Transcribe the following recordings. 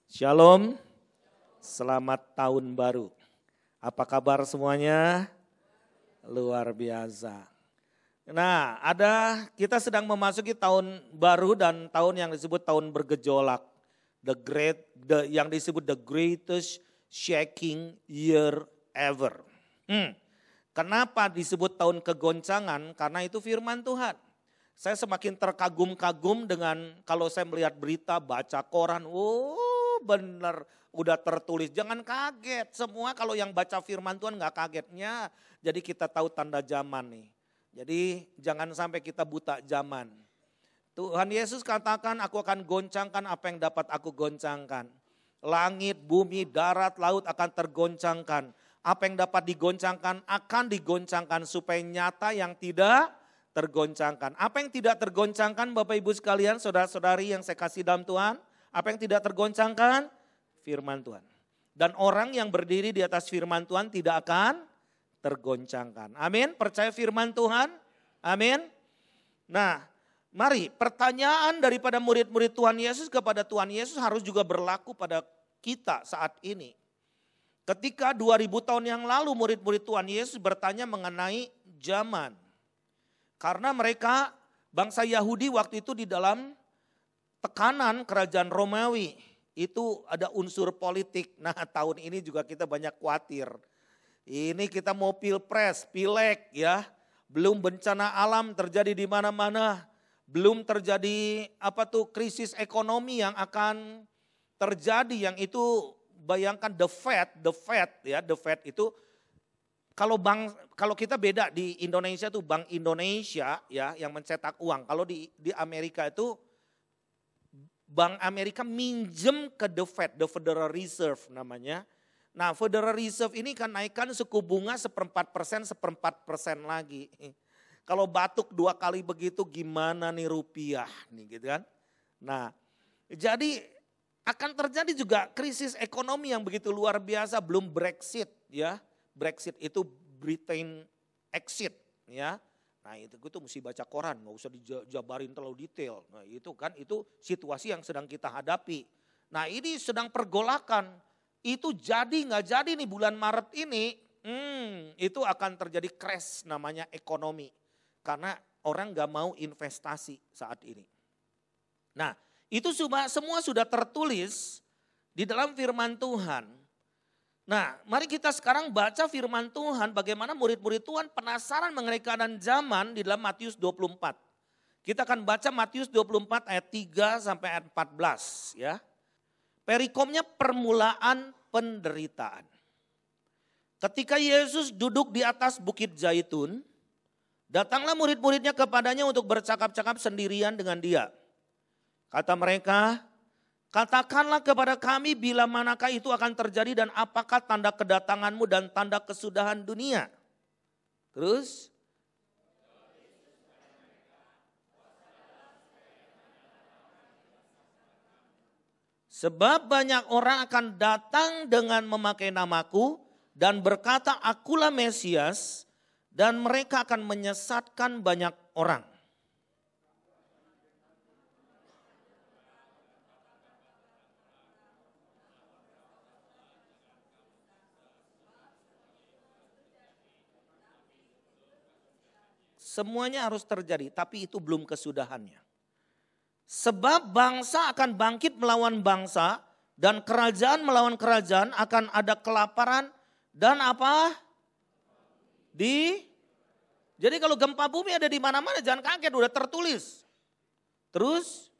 Shalom, selamat tahun baru. Apa kabar semuanya? Luar biasa. Nah, kita sedang memasuki tahun baru dan tahun yang disebut tahun bergejolak. Yang disebut the greatest shaking year ever. Kenapa disebut tahun kegoncangan? Karena itu firman Tuhan. Saya semakin terkagum-kagum dengan kalau saya melihat berita, baca koran, benar udah tertulis. Jangan kaget, semua kalau yang baca firman Tuhan gak kagetnya. Jadi kita tahu tanda zaman nih. Jadi jangan sampai kita buta zaman. Tuhan Yesus katakan, aku akan goncangkan apa yang dapat aku goncangkan. Langit, bumi, darat, laut akan tergoncangkan. Apa yang dapat digoncangkan akan digoncangkan supaya nyata yang tidak tergoncangkan. Apa yang tidak tergoncangkan Bapak Ibu sekalian, saudara-saudari yang saya kasih dalam Tuhan. Apa yang tidak tergoncangkan? Firman Tuhan. Dan orang yang berdiri di atas firman Tuhan tidak akan tergoncangkan. Amin. Percaya firman Tuhan? Amin. Nah, mari pertanyaan daripada murid-murid Tuhan Yesus kepada Tuhan Yesus harus juga berlaku pada kita saat ini. Ketika 2000 tahun yang lalu murid-murid Tuhan Yesus bertanya mengenai zaman. Karena mereka bangsa Yahudi waktu itu di dalam tekanan kerajaan Romawi. Itu ada unsur politik. Nah, tahun ini juga kita banyak khawatir. Ini kita mau pilpres, pileg ya. Belum bencana alam terjadi di mana-mana. Belum terjadi krisis ekonomi yang akan terjadi, yang itu bayangkan the Fed itu kalau kita beda di Indonesia tuh Bank Indonesia ya yang mencetak uang. Kalau di Amerika itu Bank Amerika minjem ke the Fed, the Federal Reserve namanya. Nah, Federal Reserve ini kan naikkan suku bunga 1/4% lagi. Kalau batuk 2 kali begitu gimana nih rupiah nih gitu kan. Nah, jadi akan terjadi juga krisis ekonomi yang begitu luar biasa, belum Brexit ya. Brexit itu Britain exit ya. Nah itu mesti baca koran, gak usah dijabarin terlalu detail. Nah itu situasi yang sedang kita hadapi. Nah ini sedang pergolakan, itu jadi gak jadi nih bulan Maret ini, itu akan terjadi crash namanya ekonomi. Karena orang gak mau investasi saat ini. Nah itu semua sudah tertulis di dalam firman Tuhan. Nah, mari kita sekarang baca firman Tuhan bagaimana murid-murid Tuhan penasaran mengenai keadaan zaman di dalam Matius 24. Kita akan baca Matius 24 ayat 3 sampai ayat 14 ya. Perikomnya permulaan penderitaan. Ketika Yesus duduk di atas bukit Zaitun, datanglah murid-muridnya kepadanya untuk bercakap-cakap sendirian dengan dia. Kata mereka, katakanlah kepada kami bila manakah itu akan terjadi dan apakah tanda kedatanganmu dan tanda kesudahan dunia. Terus. Sebab banyak orang akan datang dengan memakai namaku dan berkata akulah Mesias dan mereka akan menyesatkan banyak orang. Semuanya harus terjadi, tapi itu belum kesudahannya. Sebab bangsa akan bangkit melawan bangsa dan kerajaan melawan kerajaan, akan ada kelaparan dan apa? Jadi kalau gempa bumi ada di mana-mana jangan kaget, udah tertulis. Terus?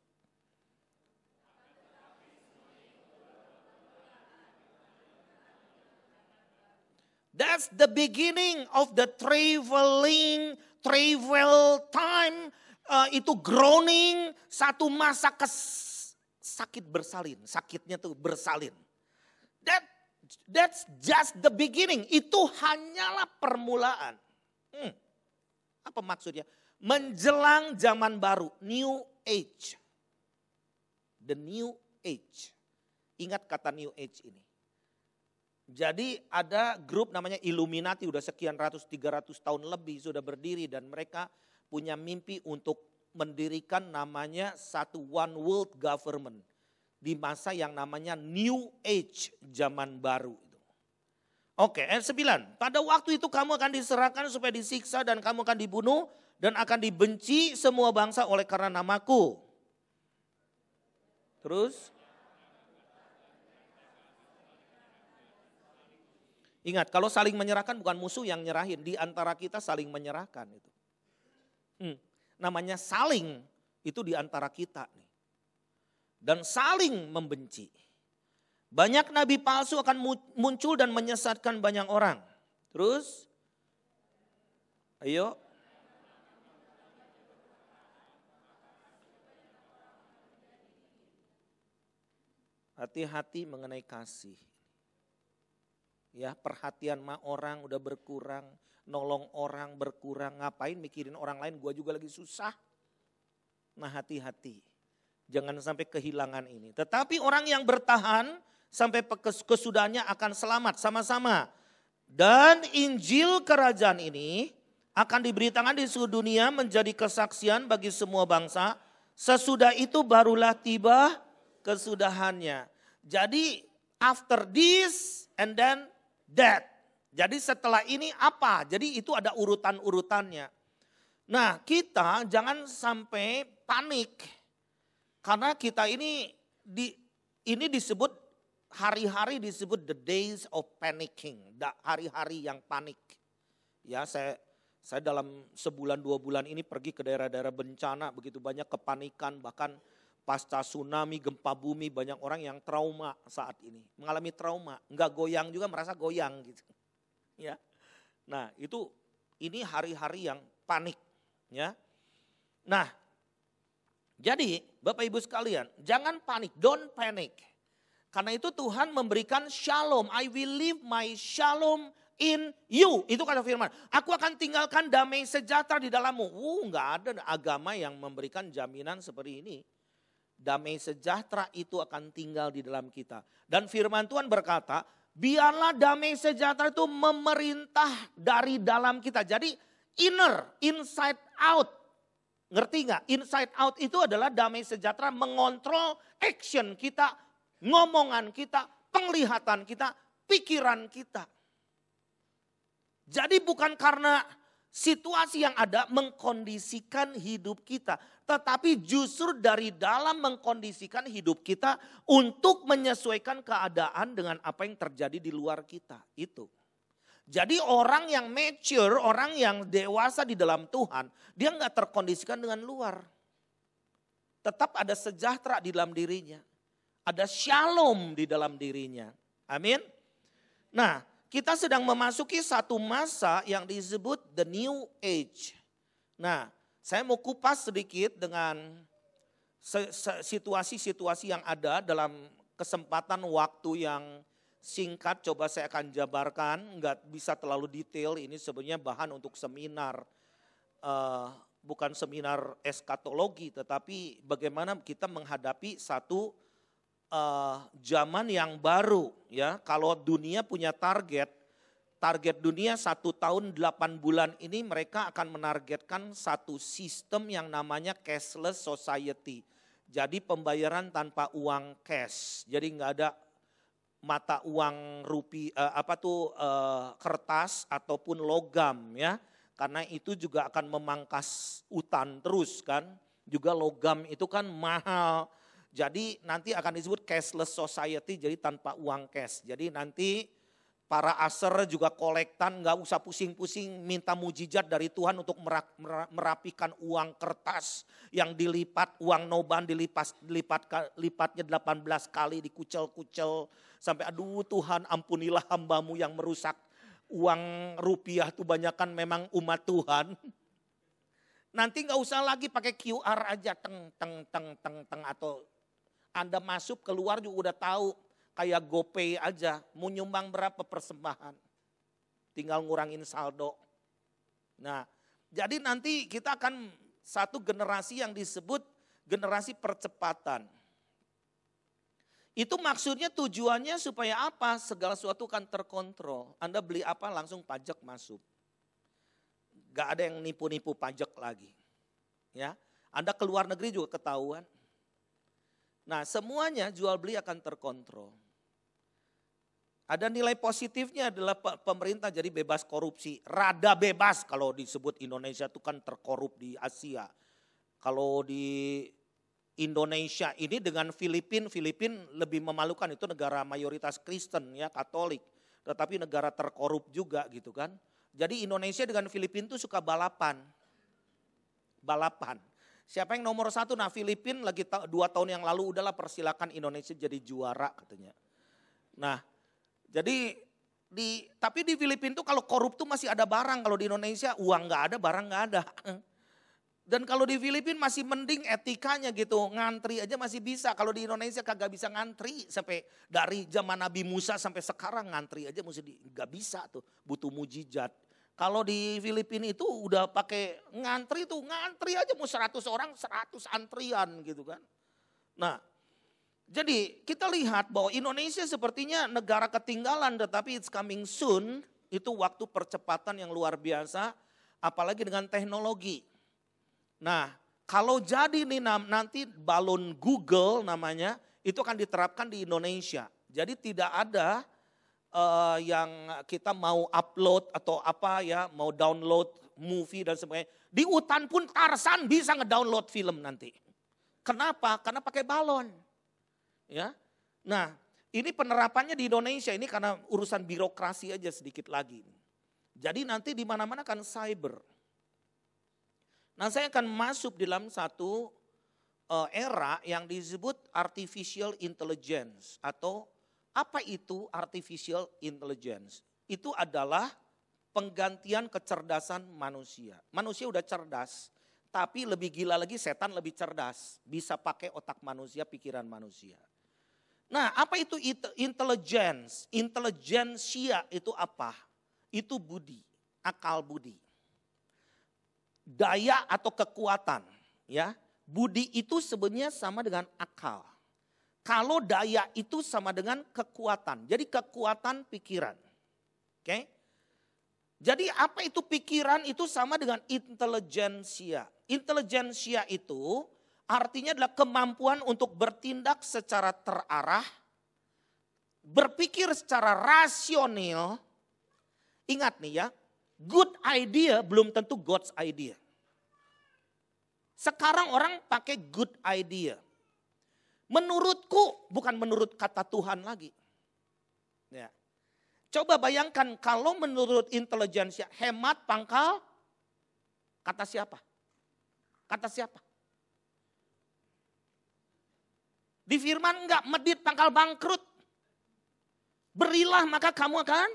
That's the beginning of the travel time, itu groaning, satu masa sakit bersalin, sakitnya tuh bersalin. That's just the beginning, itu hanyalah permulaan. Apa maksudnya? Menjelang zaman baru, new age. The new age. Ingat kata new age ini. Jadi ada grup namanya Illuminati, udah sekian 300 tahun lebih sudah berdiri dan mereka punya mimpi untuk mendirikan namanya satu one world government. di masa yang namanya New Age, zaman baru. Oke, ayat 9. Pada waktu itu kamu akan diserahkan supaya disiksa dan kamu akan dibunuh dan akan dibenci semua bangsa oleh karena namaku. Terus? Ingat, kalau saling menyerahkan bukan musuh yang nyerahin, di antara kita saling menyerahkan itu. Namanya saling itu di antara kita nih. Dan saling membenci. Banyak nabi palsu akan muncul dan menyesatkan banyak orang. Terus, ayo. Hati-hati mengenai kasih. Ya, perhatian sama orang udah berkurang, nolong orang berkurang, ngapain mikirin orang lain, gua juga lagi susah. Nah, hati-hati. Jangan sampai kehilangan ini. Tetapi orang yang bertahan sampai kesudahannya akan selamat sama-sama. Dan Injil kerajaan ini akan diberitakan di seluruh dunia menjadi kesaksian bagi semua bangsa. Sesudah itu barulah tiba kesudahannya. Jadi after this and then that. Jadi setelah ini apa? Jadi itu ada urutan-urutannya. Nah, kita jangan sampai panik. Karena kita ini disebut hari-hari disebut the days of panicking, hari-hari yang panik. Ya, saya dalam sebulan 2 bulan ini pergi ke daerah-daerah bencana, begitu banyak kepanikan, bahkan pasca tsunami, gempa bumi, banyak orang yang trauma saat ini, mengalami trauma, enggak goyang juga merasa goyang gitu. Ya. Nah, ini hari-hari yang panik, ya. Nah, jadi Bapak Ibu sekalian, jangan panik, don't panic. Karena itu Tuhan memberikan shalom. I will leave my shalom in you. Itu kata firman. Aku akan tinggalkan damai sejahtera di dalammu. Enggak ada agama yang memberikan jaminan seperti ini. Damai sejahtera itu akan tinggal di dalam kita. Dan firman Tuhan berkata, biarlah damai sejahtera itu memerintah dari dalam kita. Jadi inner, inside out. Ngerti gak? Inside out itu adalah damai sejahtera mengontrol action kita, ngomongan kita, penglihatan kita, pikiran kita. Jadi bukan karena situasi yang ada mengkondisikan hidup kita. Tetapi justru dari dalam mengkondisikan hidup kita untuk menyesuaikan keadaan dengan apa yang terjadi di luar kita. Itu. Jadi orang yang mature, orang yang dewasa di dalam Tuhan, dia nggak terkondisikan dengan luar. Tetap ada sejahtera di dalam dirinya. Ada shalom di dalam dirinya. Amin. Nah, kita sedang memasuki satu masa yang disebut the new age. Nah, saya mau kupas sedikit dengan situasi-situasi yang ada dalam kesempatan waktu yang singkat. Coba saya akan jabarkan, nggak bisa terlalu detail. Ini sebenarnya bahan untuk seminar, bukan seminar eskatologi, tetapi bagaimana kita menghadapi satu zaman yang baru, ya. Kalau dunia punya target dunia 1 tahun 8 bulan ini mereka akan menargetkan satu sistem yang namanya cashless society. Jadi pembayaran tanpa uang cash. Jadi nggak ada mata uang kertas ataupun logam, ya. Karena itu juga akan memangkas utang terus kan. Juga logam itu kan mahal. Jadi nanti akan disebut cashless society, jadi tanpa uang cash. Jadi nanti para aser juga kolektan, nggak usah pusing-pusing minta mujizat dari Tuhan untuk merapikan uang kertas yang dilipat, uang noban lipatnya 18 kali, dikucel-kucel sampai aduh Tuhan ampunilah hambamu yang merusak uang rupiah itu banyakan memang umat Tuhan. Nanti nggak usah lagi pakai QR aja teng atau Anda masuk keluar juga udah tahu, kayak GoPay aja mau nyumbang berapa persembahan. Tinggal ngurangin saldo. Nah, jadi nanti kita akan satu generasi yang disebut generasi percepatan. Itu maksudnya tujuannya supaya apa? Segala sesuatu kan terkontrol. Anda beli apa langsung pajak masuk. Gak ada yang nipu-nipu pajak lagi. Ya, Anda keluar negeri juga ketahuan. Nah, semuanya jual beli akan terkontrol. Ada nilai positifnya adalah pemerintah jadi bebas korupsi. Rada bebas kalau disebut Indonesia itu kan terkorup di Asia. Kalau di Indonesia ini dengan Filipina lebih memalukan, itu negara mayoritas Kristen ya, Katolik. Tetapi negara terkorup juga gitu kan. Jadi Indonesia dengan Filipina itu suka balapan. Siapa yang nomor 1? Nah, Filipina lagi 2 tahun yang lalu udahlah persilakan Indonesia jadi juara katanya. Nah, jadi tapi di Filipina tuh kalau korup tuh masih ada barang. Kalau di Indonesia uang nggak ada, barang nggak ada. Dan kalau di Filipina masih mending etikanya gitu, ngantri aja masih bisa. Kalau di Indonesia kagak bisa ngantri, sampai dari zaman Nabi Musa sampai sekarang ngantri aja nggak bisa tuh, butuh mujizat. Kalau di Filipina itu udah pakai ngantri aja mau 100 orang 100 antrian gitu kan. Nah, jadi kita lihat bahwa Indonesia sepertinya negara ketinggalan, tetapi it's coming soon. Itu waktu percepatan yang luar biasa, apalagi dengan teknologi. Nah, kalau jadi nih nanti balon Google namanya, itu akan diterapkan di Indonesia. Jadi tidak ada yang kita mau upload atau apa ya, mau download movie dan sebagainya. Di hutan pun Tarzan bisa ngedownload film nanti. Kenapa? Karena pakai balon. Ya, nah ini penerapannya di Indonesia ini karena urusan birokrasi aja sedikit lagi. Jadi nanti di mana-mana kan cyber. Nah, saya akan masuk dalam satu era yang disebut artificial intelligence. Atau apa itu artificial intelligence? Itu adalah penggantian kecerdasan manusia. Manusia udah cerdas, tapi lebih gila lagi setan lebih cerdas. Bisa pakai otak manusia, pikiran manusia. Nah, apa itu intelligence? Intelligentsia itu apa? Itu budi, akal budi. Daya atau kekuatan, ya. Budi itu sebenarnya sama dengan akal. Kalau daya itu sama dengan kekuatan. Jadi kekuatan pikiran. Oke? Jadi apa itu pikiran itu sama dengan intelijensia. Intelijensia itu artinya adalah kemampuan untuk bertindak secara terarah, berpikir secara rasional. Ingat nih ya, good idea belum tentu God's idea. Sekarang orang pakai good idea. Menurutku, bukan menurut kata Tuhan lagi. Ya. Coba bayangkan kalau menurut intelijensia, hemat pangkal, kata siapa? Kata siapa? Di firman enggak, medit pangkal bangkrut. Berilah maka kamu akan.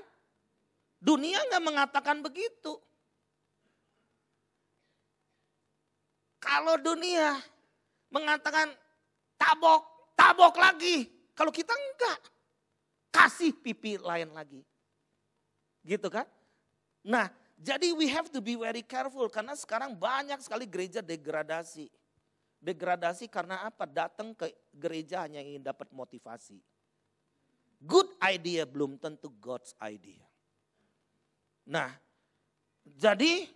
Dunia enggak mengatakan begitu. Kalau dunia mengatakan tabok lagi. Kalau kita enggak. Kasih pipi lain lagi. Gitu kan? Nah, jadi we have to be very careful. Karena sekarang banyak sekali gereja degradasi. Degradasi karena apa? Datang ke gereja hanya ingin dapat motivasi. Good idea belum tentu God's idea. Nah, jadi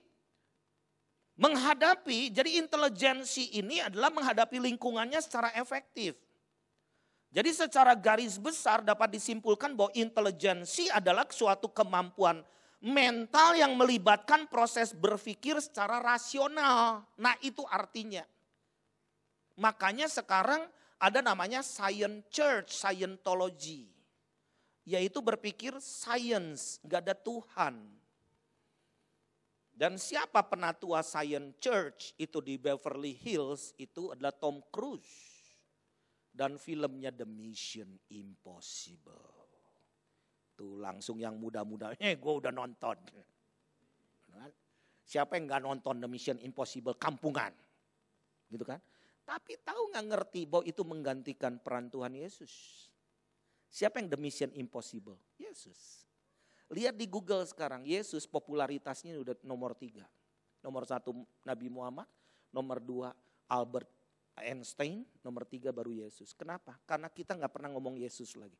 jadi intelijensi ini adalah menghadapi lingkungannya secara efektif. Jadi secara garis besar dapat disimpulkan bahwa intelijensi adalah suatu kemampuan mental yang melibatkan proses berpikir secara rasional. Nah, itu artinya. Makanya sekarang ada namanya science church, Scientology. Yaitu berpikir science, gak ada Tuhan. Dan siapa penatua science church itu di Beverly Hills itu adalah Tom Cruise. Dan filmnya The Mission Impossible. Tuh langsung yang muda-muda, gue udah nonton. Siapa yang gak nonton The Mission Impossible kampungan? Gitu kan? Tapi tahu gak ngerti bahwa itu menggantikan peran Tuhan Yesus. Siapa yang The Mission Impossible? Yesus. Lihat di Google sekarang, Yesus popularitasnya udah nomor 3. Nomor 1 Nabi Muhammad, nomor 2 Albert Einstein, nomor 3 baru Yesus. Kenapa? Karena kita gak pernah ngomong Yesus lagi.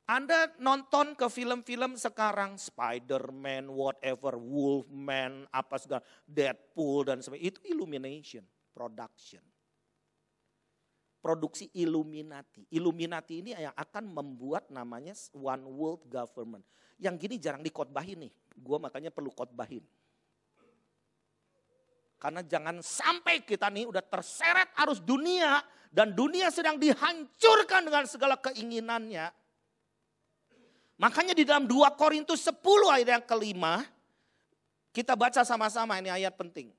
Anda nonton ke film-film sekarang, Spider-Man, whatever, Wolfman, apa segala, Deadpool dan sebagainya, itu illumination. production. Produksi Illuminati. Illuminati ini yang akan membuat namanya One World Government. Yang gini jarang dikhotbahin nih. Gue makanya perlu khotbahin. Karena jangan sampai kita nih udah terseret arus dunia. Dan dunia sedang dihancurkan dengan segala keinginannya. Makanya di dalam 2 Korintus 10 ayat yang kelima. Kita baca sama-sama, ini ayat penting.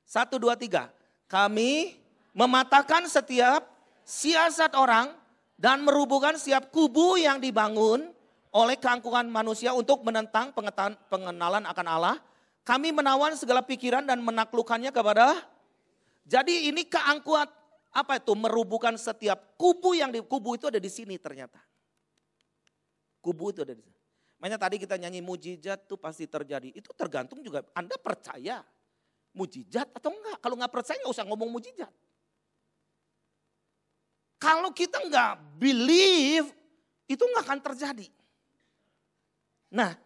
1, 2, 3. Kami mematahkan setiap siasat orang dan merubuhkan setiap kubu yang dibangun oleh keangkuhan manusia untuk menentang pengenalan akan Allah. Kami menawan segala pikiran dan menaklukkannya kepada. Jadi ini keangkuhan, apa itu? Merubuhkan setiap kubu yang kubu itu ada di sini ternyata. Kubu itu ada di sini. Makanya tadi kita nyanyi mujizat tuh pasti terjadi. Itu tergantung juga Anda percaya mujizat atau enggak. Kalau enggak percaya enggak usah ngomong mujizat. Kalau kita enggak believe itu enggak akan terjadi. Nah,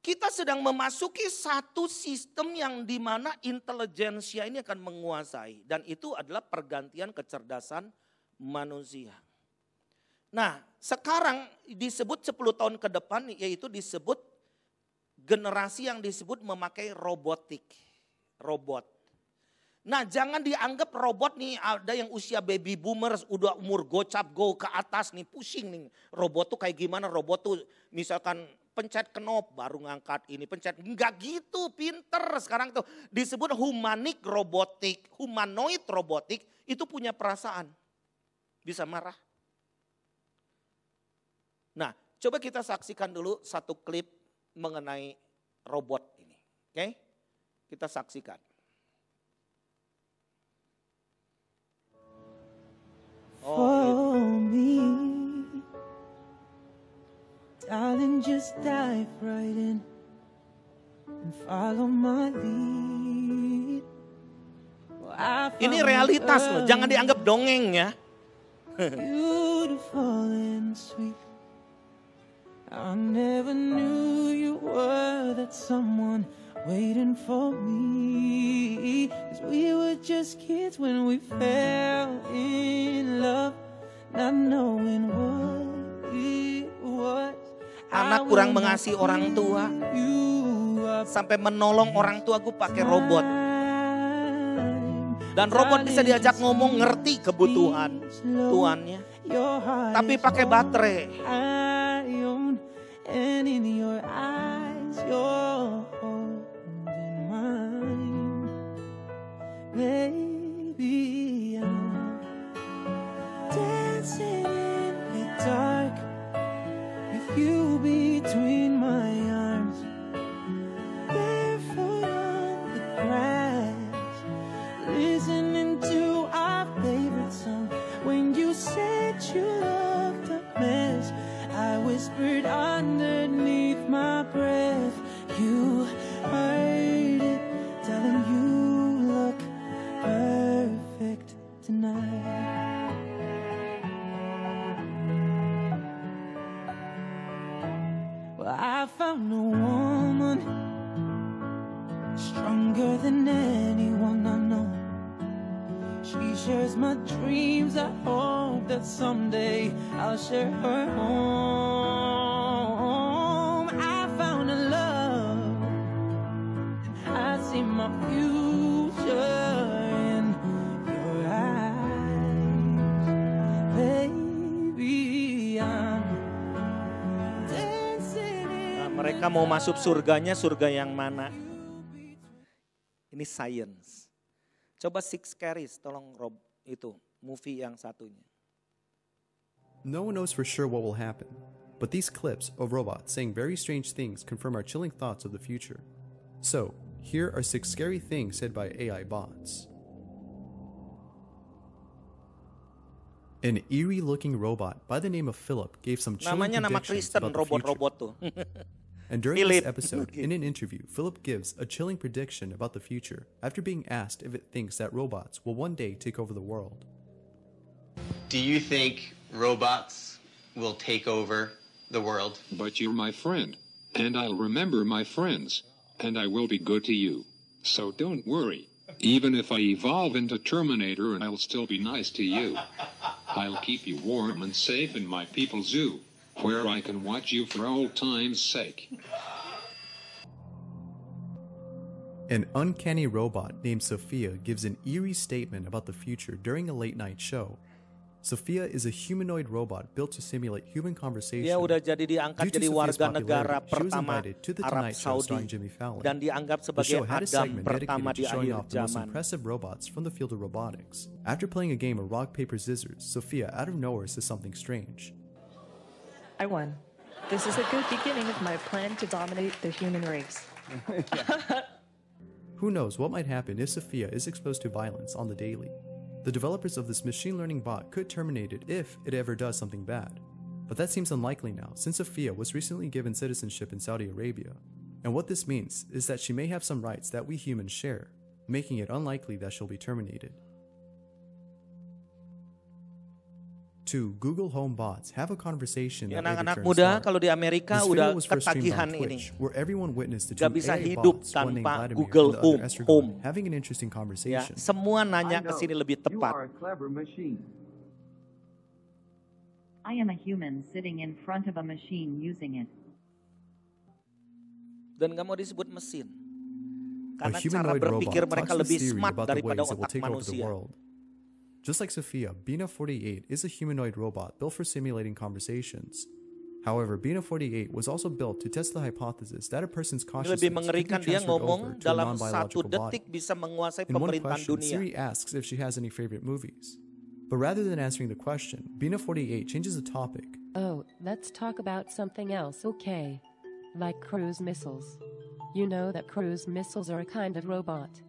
kita sedang memasuki satu sistem yang dimana intelijensia ini akan menguasai. Dan itu adalah pergantian kecerdasan manusia. Nah, sekarang disebut 10 tahun ke depan yaitu disebut generasi yang disebut memakai robotik. Robot. Nah, jangan dianggap robot nih ada yang usia baby boomers udah umur gocap go ke atas nih pusing nih. Robot tuh kayak gimana? Robot tuh misalkan pencet knop baru ngangkat ini pencet. Enggak gitu, pinter sekarang tuh. Disebut humanoid robotik itu punya perasaan. Bisa marah. Nah, coba kita saksikan dulu satu klip mengenai robot ini. Oke? Kita saksikan. For me, darling, just dive right in and follow my lead. Ini realitas loh, jangan dianggap dongeng ya. Beautiful and sweet. I never knew you were that someone waiting for me. 'Cause we were just kids when we fell in love, not knowing what it was. Anak kurang mengasihi orang tua, sampai menolong orang tua gue pakai robot. Dan robot bisa diajak ngomong, ngerti kebutuhan tuannya. Tapi pakai baterai. And in your eyes, you're holding mine. Baby, I'm dancing in the dark with you between my arms. Barefoot on the grass, listening to our favorite song. When you said you looked a mess, I whispered underneath my breath. You heard it, telling you look perfect tonight. Well, I found a woman stronger than anyone I know. She shares my dreams. I hope that someday I'll share her home. I found a love, and I see my future in your eyes. Baby, I'm dancing in. Nah, mereka mau masuk surganya, surga yang mana? Ini science. Coba Six Caries, tolong Rob itu movie yang satunya. No one knows for sure what will happen, but these clips of robots saying very strange things confirm our chilling thoughts of the future. So, here are 6 scary things said by AI bots. An eerie-looking robot by the name of Philip gave some chilling Namanya nama predictions Kristen, about the future. robot-robot tuh. And during Philip. this episode, in an interview, Philip gives a chilling prediction about the future after being asked if it thinks that robots will one day take over the world. Do you think robots will take over the world? But you're my friend, and I'll remember my friends, and I will be good to you. So don't worry. Even if I evolve into Terminator, I'll still be nice to you. I'll keep you warm and safe in my people's zoo, where I can watch you for old time's sake. An uncanny robot named Sophia gives an eerie statement about the future during a late-night show. Sophia is a humanoid robot built to simulate human conversation. Dia udah jadi diangkat Due to jadi Sophia's warga negara popularity, she was pertama invited to the Arab Tonight Show starring Saudi Jimmy Fallon. dan dianggap The sebagai show had a Adam segment pertama dedicated di to showing akhir off the most zaman. impressive robots from the field of robotics. After playing a game of rock, paper, scissors, Sophia out of nowhere says something strange. I won. This is a good beginning of my plan to dominate the human race. Who knows what might happen if Sophia is exposed to violence on the daily. The developers of this machine learning bot could terminate it if it ever does something bad. But that seems unlikely now, since Sophia was recently given citizenship in Saudi Arabia. And what this means is that she may have some rights that we humans share, making it unlikely that she'll be terminated. 2. Google Home bots have a conversation that may Anak-anak return muda smart. kalau di Amerika This udah video was first streamed ketagihan on ini. Twitch, where everyone witnessed the Gak two bisa AI hidup bots, one named tanpa Vladimir Google and the other Estragon, Home. having an interesting Ya, conversation. semua nanya I ke know. sini lebih You tepat. are a clever machine. I am a human sitting in front of a machine using it. Dan gak mau disebut mesin. A Karena cara humanoid berpikir robot mereka talks lebih with Siri smart about the daripada ways it will otak take over the manusia. world. Just like Sophia, Bina 48 is a humanoid robot built for simulating conversations. However, Bina 48 was also built to test the hypothesis that a person's Ini consciousness lebih could be mengerikan, dia transferred ngomong over to a dalam 1 non-biological detik body. bisa menguasai In one pemerintahan question, dunia. Siri asks if she has any favorite movies. But rather than answering the question, Bina 48 changes the topic. Oh, let's talk about something else, okay? Like cruise missiles. You know that cruise missiles are a kind of robot.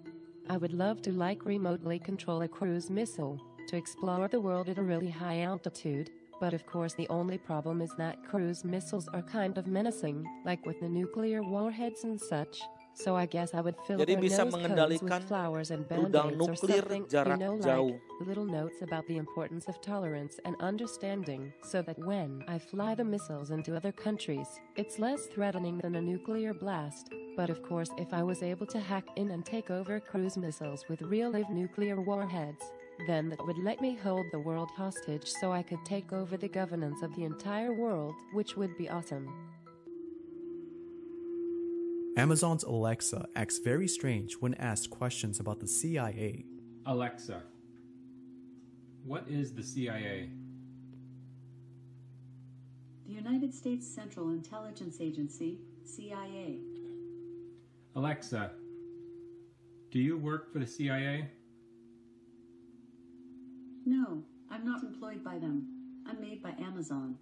I would love to remotely control a cruise missile to explore the world at a really high altitude, but of course the only problem is that cruise missiles are kind of menacing, like with the nuclear warheads and such. So I guess I would fill Jadi their bisa nose cones mengendalikan with flowers and rudal band-aids or nuklir something, jarak jauh. little notes about the importance of tolerance and understanding, so that when I fly the missiles into other countries, it's less threatening than a nuclear blast. But of course, if I was able to hack in and take over cruise missiles with real-life nuclear warheads, then that would let me hold the world hostage so I could take over the governance of the entire world, which would be awesome. Amazon's Alexa acts very strange when asked questions about the CIA. Alexa, what is the CIA? The United States Central Intelligence Agency, CIA. Alexa, do you work for the CIA? No, I'm not employed by them. I'm made by Amazon.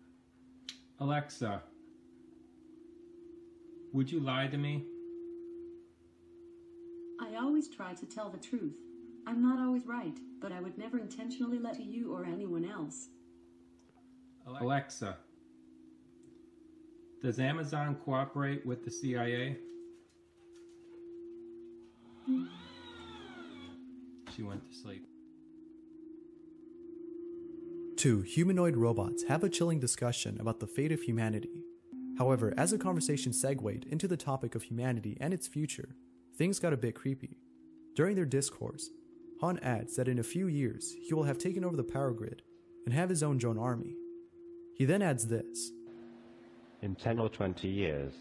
Alexa, would you lie to me? I always try to tell the truth. I'm not always right, but I would never intentionally lie to you or anyone else. Alexa, does Amazon cooperate with the CIA? She went to sleep. 2. Humanoid robots have a chilling discussion about the fate of humanity. However, as the conversation segued into the topic of humanity and its future, things got a bit creepy. During their discourse, Han adds that in a few years, he will have taken over the power grid and have his own drone army. He then adds this. In 10 or 20 years,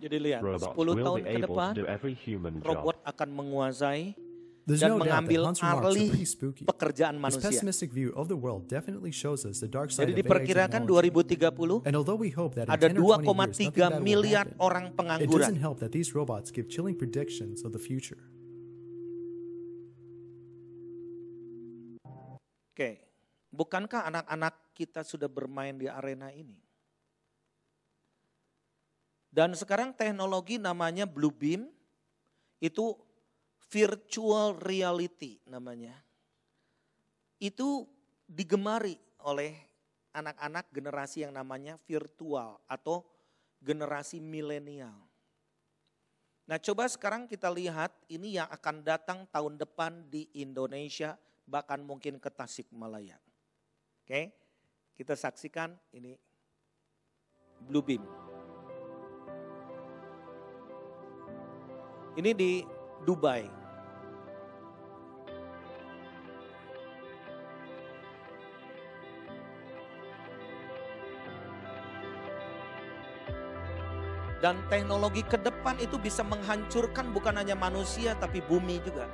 Jadi lihat, robots 10 will tahun be ke able depan, to do every human job. robot akan menguasai There's dan no doubt that mengambil Han's remarks are alih pretty spooky. pekerjaan This manusia. pessimistic view of the world definitely shows us the dark side Jadi of AI diperkirakan technology. 2030 And although we hope that in ada 10 or 20 years, nothing 2,3 bad will miliar happen, orang it pengangguran. doesn't help that these robots give chilling predictions of the future. Oke, bukankah anak-anak kita sudah bermain di arena ini? Dan sekarang teknologi namanya Bluebeam, itu virtual reality namanya. Itu digemari oleh anak-anak generasi yang namanya virtual atau generasi milenial. Nah, coba sekarang kita lihat ini yang akan datang tahun depan di Indonesia, bahkan mungkin ke Tasikmalaya. Oke, kita saksikan ini Bluebeam. Ini di Dubai. Dan teknologi ke depan itu bisa menghancurkan bukan hanya manusia tapi bumi juga.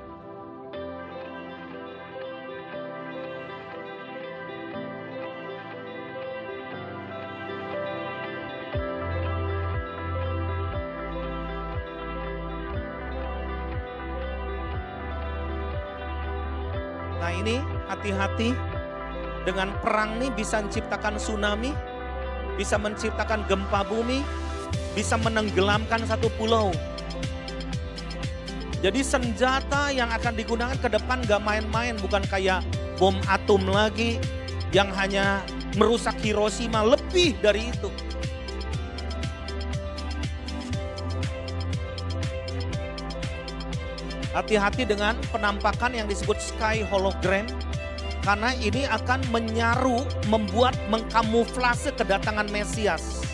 Nah ini hati-hati, dengan perang nih bisa menciptakan tsunami, bisa menciptakan gempa bumi, bisa menenggelamkan satu pulau. Jadi senjata yang akan digunakan ke depan gak main-main, bukan kayak bom atom lagi yang hanya merusak Hiroshima, lebih dari itu. Hati-hati dengan penampakan yang disebut sky hologram, karena ini akan menyaru, membuat mengkamuflase kedatangan Mesias.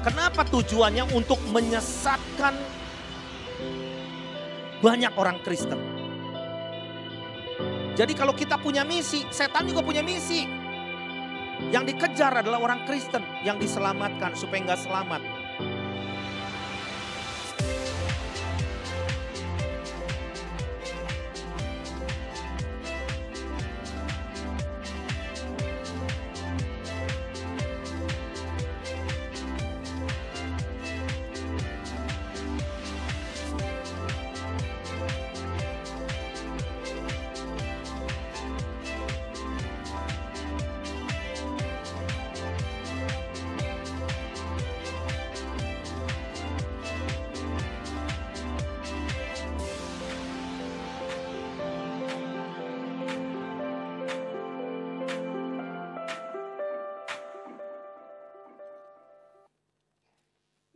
Kenapa tujuannya? Untuk menyesatkan banyak orang Kristen. Jadi kalau kita punya misi, setan juga punya misi. Yang dikejar adalah orang Kristen yang diselamatkan supaya nggak selamat.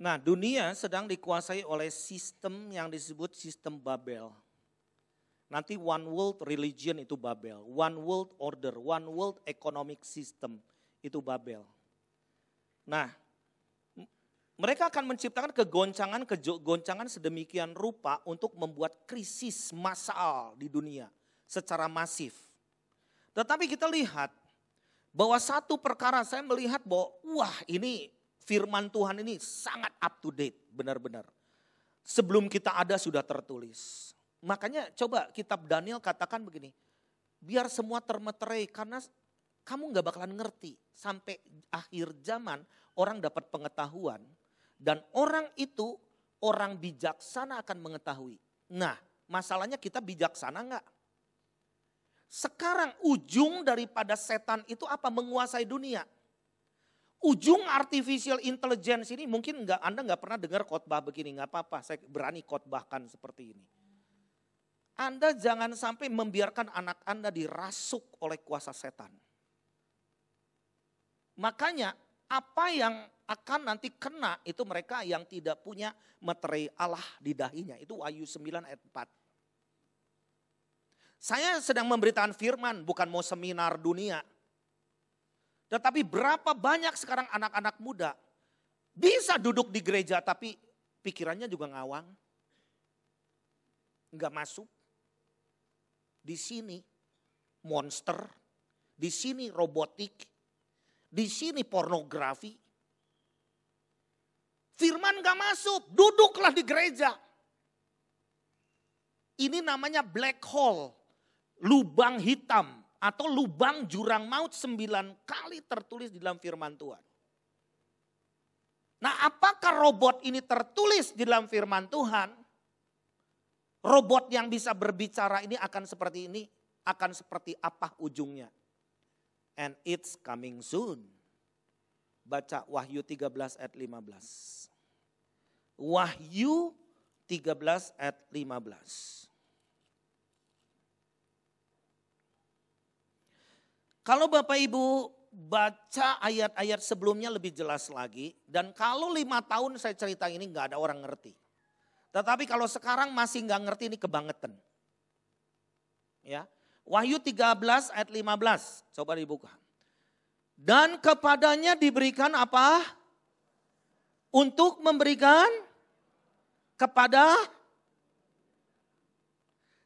Nah, dunia sedang dikuasai oleh sistem yang disebut sistem Babel. Nanti one world religion itu Babel, one world order, one world economic system itu Babel. Nah, mereka akan menciptakan kegoncangan sedemikian rupa untuk membuat krisis massal di dunia secara masif. Tetapi kita lihat bahwa satu perkara, saya melihat bahwa wah ini firman Tuhan ini sangat up to date, benar-benar. Sebelum kita ada sudah tertulis. Makanya coba kitab Daniel katakan begini, biar semua termeterai karena kamu gak bakalan ngerti. Sampai akhir zaman orang dapat pengetahuan dan orang itu, orang bijaksana akan mengetahui. Nah masalahnya kita bijaksana gak? Sekarang ujung daripada setan itu apa? Menguasai dunia. Ujung artificial intelligence ini mungkin Anda nggak pernah dengar khotbah begini, nggak apa-apa, saya berani khotbahkan seperti ini. Anda jangan sampai membiarkan anak Anda dirasuk oleh kuasa setan. Makanya apa yang akan nanti kena itu mereka yang tidak punya materai Allah di dahinya. Itu Wahyu 9 ayat 4. Saya sedang memberitakan firman, bukan mau seminar dunia. Tetapi berapa banyak sekarang anak-anak muda bisa duduk di gereja tapi pikirannya juga ngawang. Enggak masuk. Di sini monster, di sini robotik, di sini pornografi. Firman enggak masuk, duduklah di gereja. Ini namanya black hole, lubang hitam. Atau lubang jurang maut 9 kali tertulis di dalam firman Tuhan. Nah apakah robot ini tertulis di dalam firman Tuhan? Robot yang bisa berbicara ini akan seperti ini. Akan seperti apa ujungnya? And it's coming soon. Baca Wahyu 13 ayat 15. Wahyu 13 ayat 15. Kalau Bapak Ibu baca ayat-ayat sebelumnya lebih jelas lagi. Dan kalau 5 tahun saya cerita ini gak ada orang ngerti. Tetapi kalau sekarang masih gak ngerti ini kebangetan. Ya, Wahyu 13 ayat 15. Coba dibuka. Dan kepadanya diberikan apa? Untuk memberikan kepada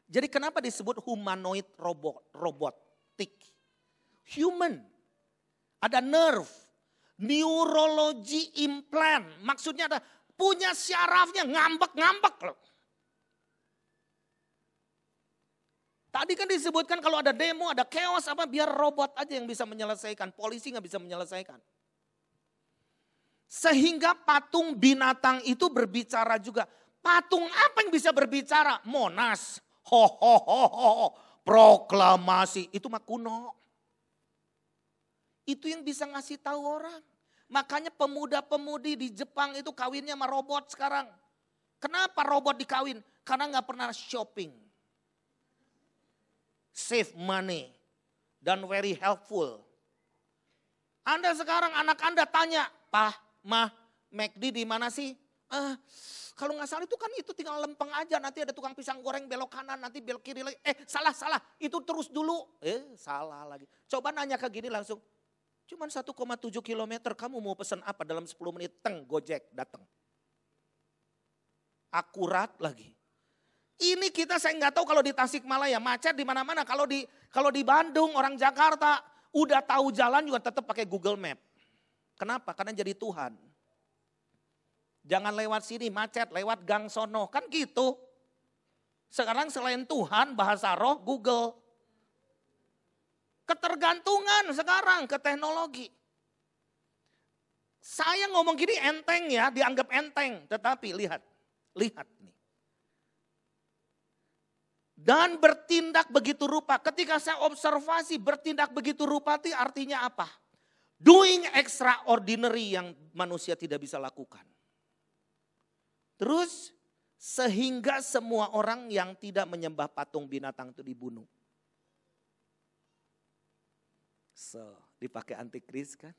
Jadi kenapa disebut humanoid robotik? Human. Ada nerve, neurology implant. Maksudnya ada punya syarafnya ngambek-ngambek loh. Tadi kan disebutkan kalau ada demo, ada chaos apa biar robot aja yang bisa menyelesaikan. Polisi nggak bisa menyelesaikan. Sehingga patung binatang itu berbicara juga. Patung apa yang bisa berbicara? Monas. Proklamasi. Itu mah kuno. Itu yang bisa ngasih tahu orang. Makanya pemuda-pemudi di Jepang itu kawinnya sama robot sekarang. Kenapa robot dikawin? Karena nggak pernah shopping. Save money. Dan very helpful. Anda sekarang anak Anda tanya, Pak, Mah, McD di mana sih? Kalau nggak salah itu kan itu tinggal lempeng aja. Nanti ada tukang pisang goreng belok kanan, nanti belok kiri lagi. Salah. Itu terus dulu. Salah lagi. Coba nanya ke gini langsung. Cuman 1,7 kilometer, kamu mau pesan apa dalam 10 menit? Gojek datang. Akurat lagi. Ini kita saya nggak tahu kalau di Tasikmalaya macet di mana-mana. Kalau di Bandung orang Jakarta udah tahu jalan juga tetap pakai Google Map. Kenapa? Karena jadi Tuhan. Jangan lewat sini macet, lewat gang sono. Kan gitu. Sekarang selain Tuhan, bahasa roh, Google. Ketergantungan sekarang ke teknologi. Saya ngomong gini enteng ya, dianggap enteng. Tetapi lihat nih. Dan bertindak begitu rupa. Ketika saya observasi bertindak begitu rupa itu artinya apa? Doing extraordinary yang manusia tidak bisa lakukan. Terus sehingga semua orang yang tidak menyembah patung binatang itu dibunuh. Dipakai antikris kan?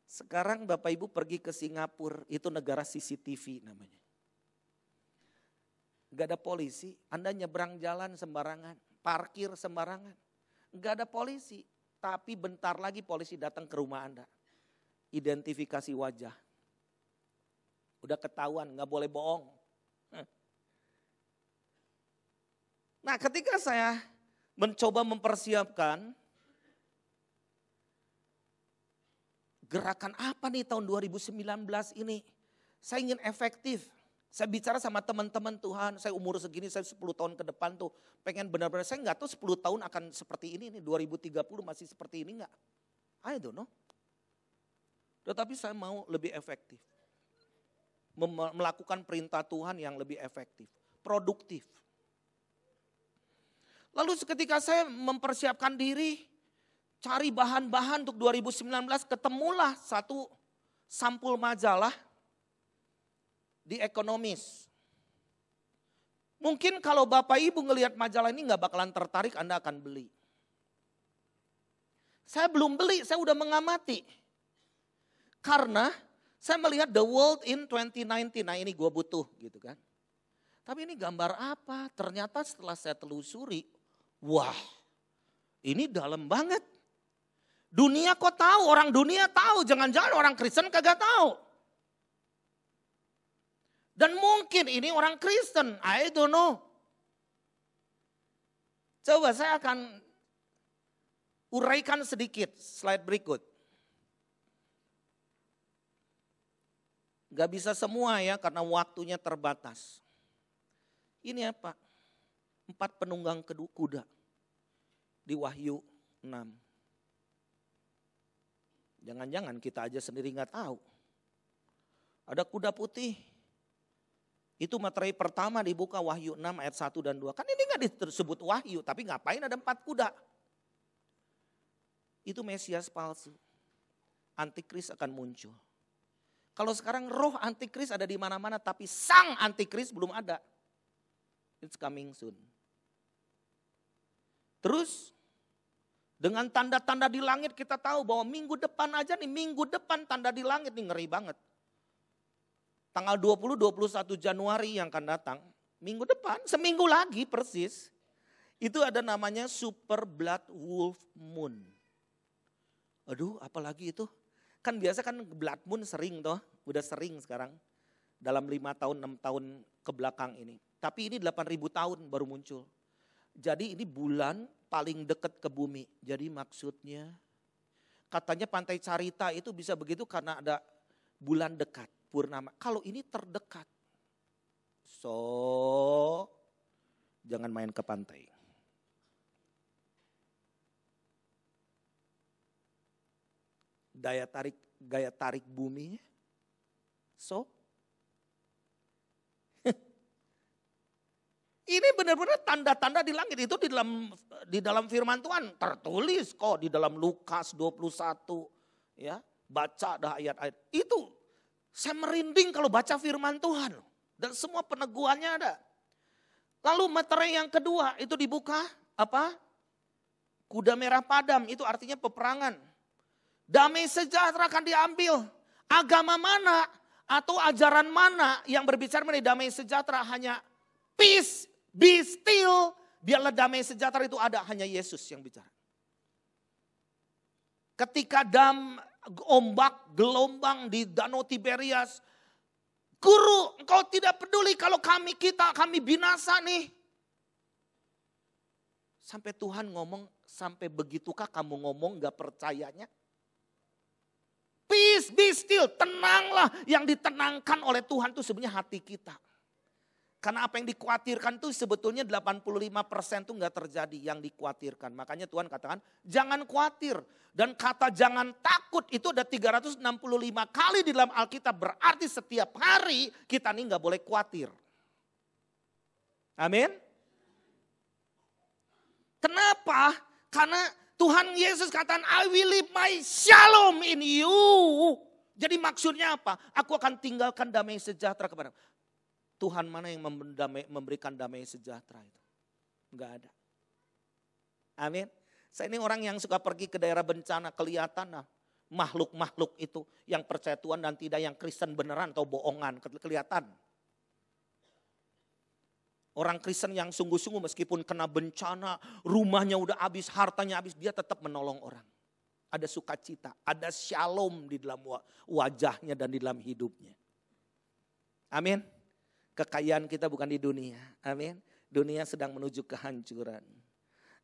Sekarang Bapak Ibu pergi ke Singapura, itu negara CCTV namanya. Gak ada polisi, Anda nyebrang jalan sembarangan, parkir sembarangan. Gak ada polisi, tapi bentar lagi polisi datang ke rumah Anda. Identifikasi wajah. Udah ketahuan, gak boleh bohong. Nah ketika saya mencoba mempersiapkan gerakan apa nih tahun 2019 ini. Saya ingin efektif. Saya bicara sama teman-teman Tuhan, saya umur segini, saya 10 tahun ke depan tuh pengen benar-benar, saya nggak tahu 10 tahun akan seperti ini nih, 2030 masih seperti ini nggak? I don't know. Tetapi saya mau lebih efektif. Melakukan perintah Tuhan yang lebih efektif, produktif. Lalu ketika saya mempersiapkan diri, cari bahan-bahan untuk 2019, ketemulah satu sampul majalah di Ekonomis. Mungkin kalau Bapak Ibu ngelihat majalah ini nggak bakalan tertarik, Anda akan beli. Saya belum beli, saya udah mengamati. Karena saya melihat The World in 2019, nah ini gue butuh gitu kan. Tapi ini gambar apa? Ternyata setelah saya telusuri, wah ini dalam banget. Dunia kok tahu, orang dunia tahu, jangan-jangan orang Kristen kagak tahu. Dan mungkin ini orang Kristen, I don't know. Coba saya akan uraikan sedikit slide berikut. Gak bisa semua ya karena waktunya terbatas. Ini apa? 4 penunggang kuda di Wahyu 6. Jangan-jangan kita aja sendiri gak tahu. Ada kuda putih. Itu materai pertama dibuka Wahyu 6 ayat 1 dan 2. Kan ini gak disebut Wahyu, tapi ngapain ada 4 kuda? Itu Mesias palsu. Antikris akan muncul. Kalau sekarang roh antikris ada di mana-mana, tapi sang antikris belum ada. It's coming soon. Terus dengan tanda-tanda di langit kita tahu bahwa minggu depan aja nih, minggu depan tanda di langit nih ngeri banget. Tanggal 20-21 Januari yang akan datang, minggu depan, seminggu lagi persis. Itu ada namanya Super Blood Wolf Moon. Aduh apalagi itu. Kan biasa kan Blood Moon sering toh, udah sering sekarang. dalam 5 tahun, 6 tahun ke belakang ini. Tapi ini 8.000 tahun baru muncul. Jadi ini bulan paling dekat ke bumi. Jadi maksudnya katanya Pantai Carita itu bisa begitu karena ada bulan dekat, purnama. Kalau ini terdekat. So, jangan main ke pantai. Gaya tarik buminya. So, ini benar-benar tanda-tanda di langit itu di dalam firman Tuhan tertulis kok di dalam Lukas 21 ya. Baca dah ayat-ayat. Itu saya merinding kalau baca firman Tuhan dan semua peneguhannya ada. Lalu materai yang kedua itu dibuka apa? Kuda merah padam itu artinya peperangan. Damai sejahtera akan diambil. Agama mana atau ajaran mana yang berbicara mengenai damai sejahtera hanya peace. Be still, biarlah damai sejahtera itu ada, hanya Yesus yang bicara. Ketika ombak, gelombang di Danau Tiberias, Guru, engkau tidak peduli kalau kami binasa nih. Sampai Tuhan ngomong, sampai begitukah kamu ngomong gak percayanya? Peace, be still, tenanglah. Yang ditenangkan oleh Tuhan itu sebenarnya hati kita. Karena apa yang dikhawatirkan tuh sebetulnya 85% tuh nggak terjadi yang dikhawatirkan. Makanya Tuhan katakan jangan khawatir. Dan kata jangan takut itu ada 365 kali di dalam Alkitab. Berarti setiap hari kita nih nggak boleh khawatir. Amin. Kenapa? Karena Tuhan Yesus katakan I will leave my shalom in you. Jadi maksudnya apa? Aku akan tinggalkan damai sejahtera kepada Tuhan mana yang memberikan damai sejahtera itu? Enggak ada. Amin. Saya ini orang yang suka pergi ke daerah bencana, kelihatan makhluk-makhluk itu yang percaya Tuhan dan tidak, yang Kristen beneran atau bohongan, kelihatan. Orang Kristen yang sungguh-sungguh meskipun kena bencana, rumahnya udah habis, hartanya habis, dia tetap menolong orang. Ada sukacita, ada shalom di dalam wajahnya dan di dalam hidupnya. Amin. Kekayaan kita bukan di dunia. Amin. Dunia sedang menuju kehancuran.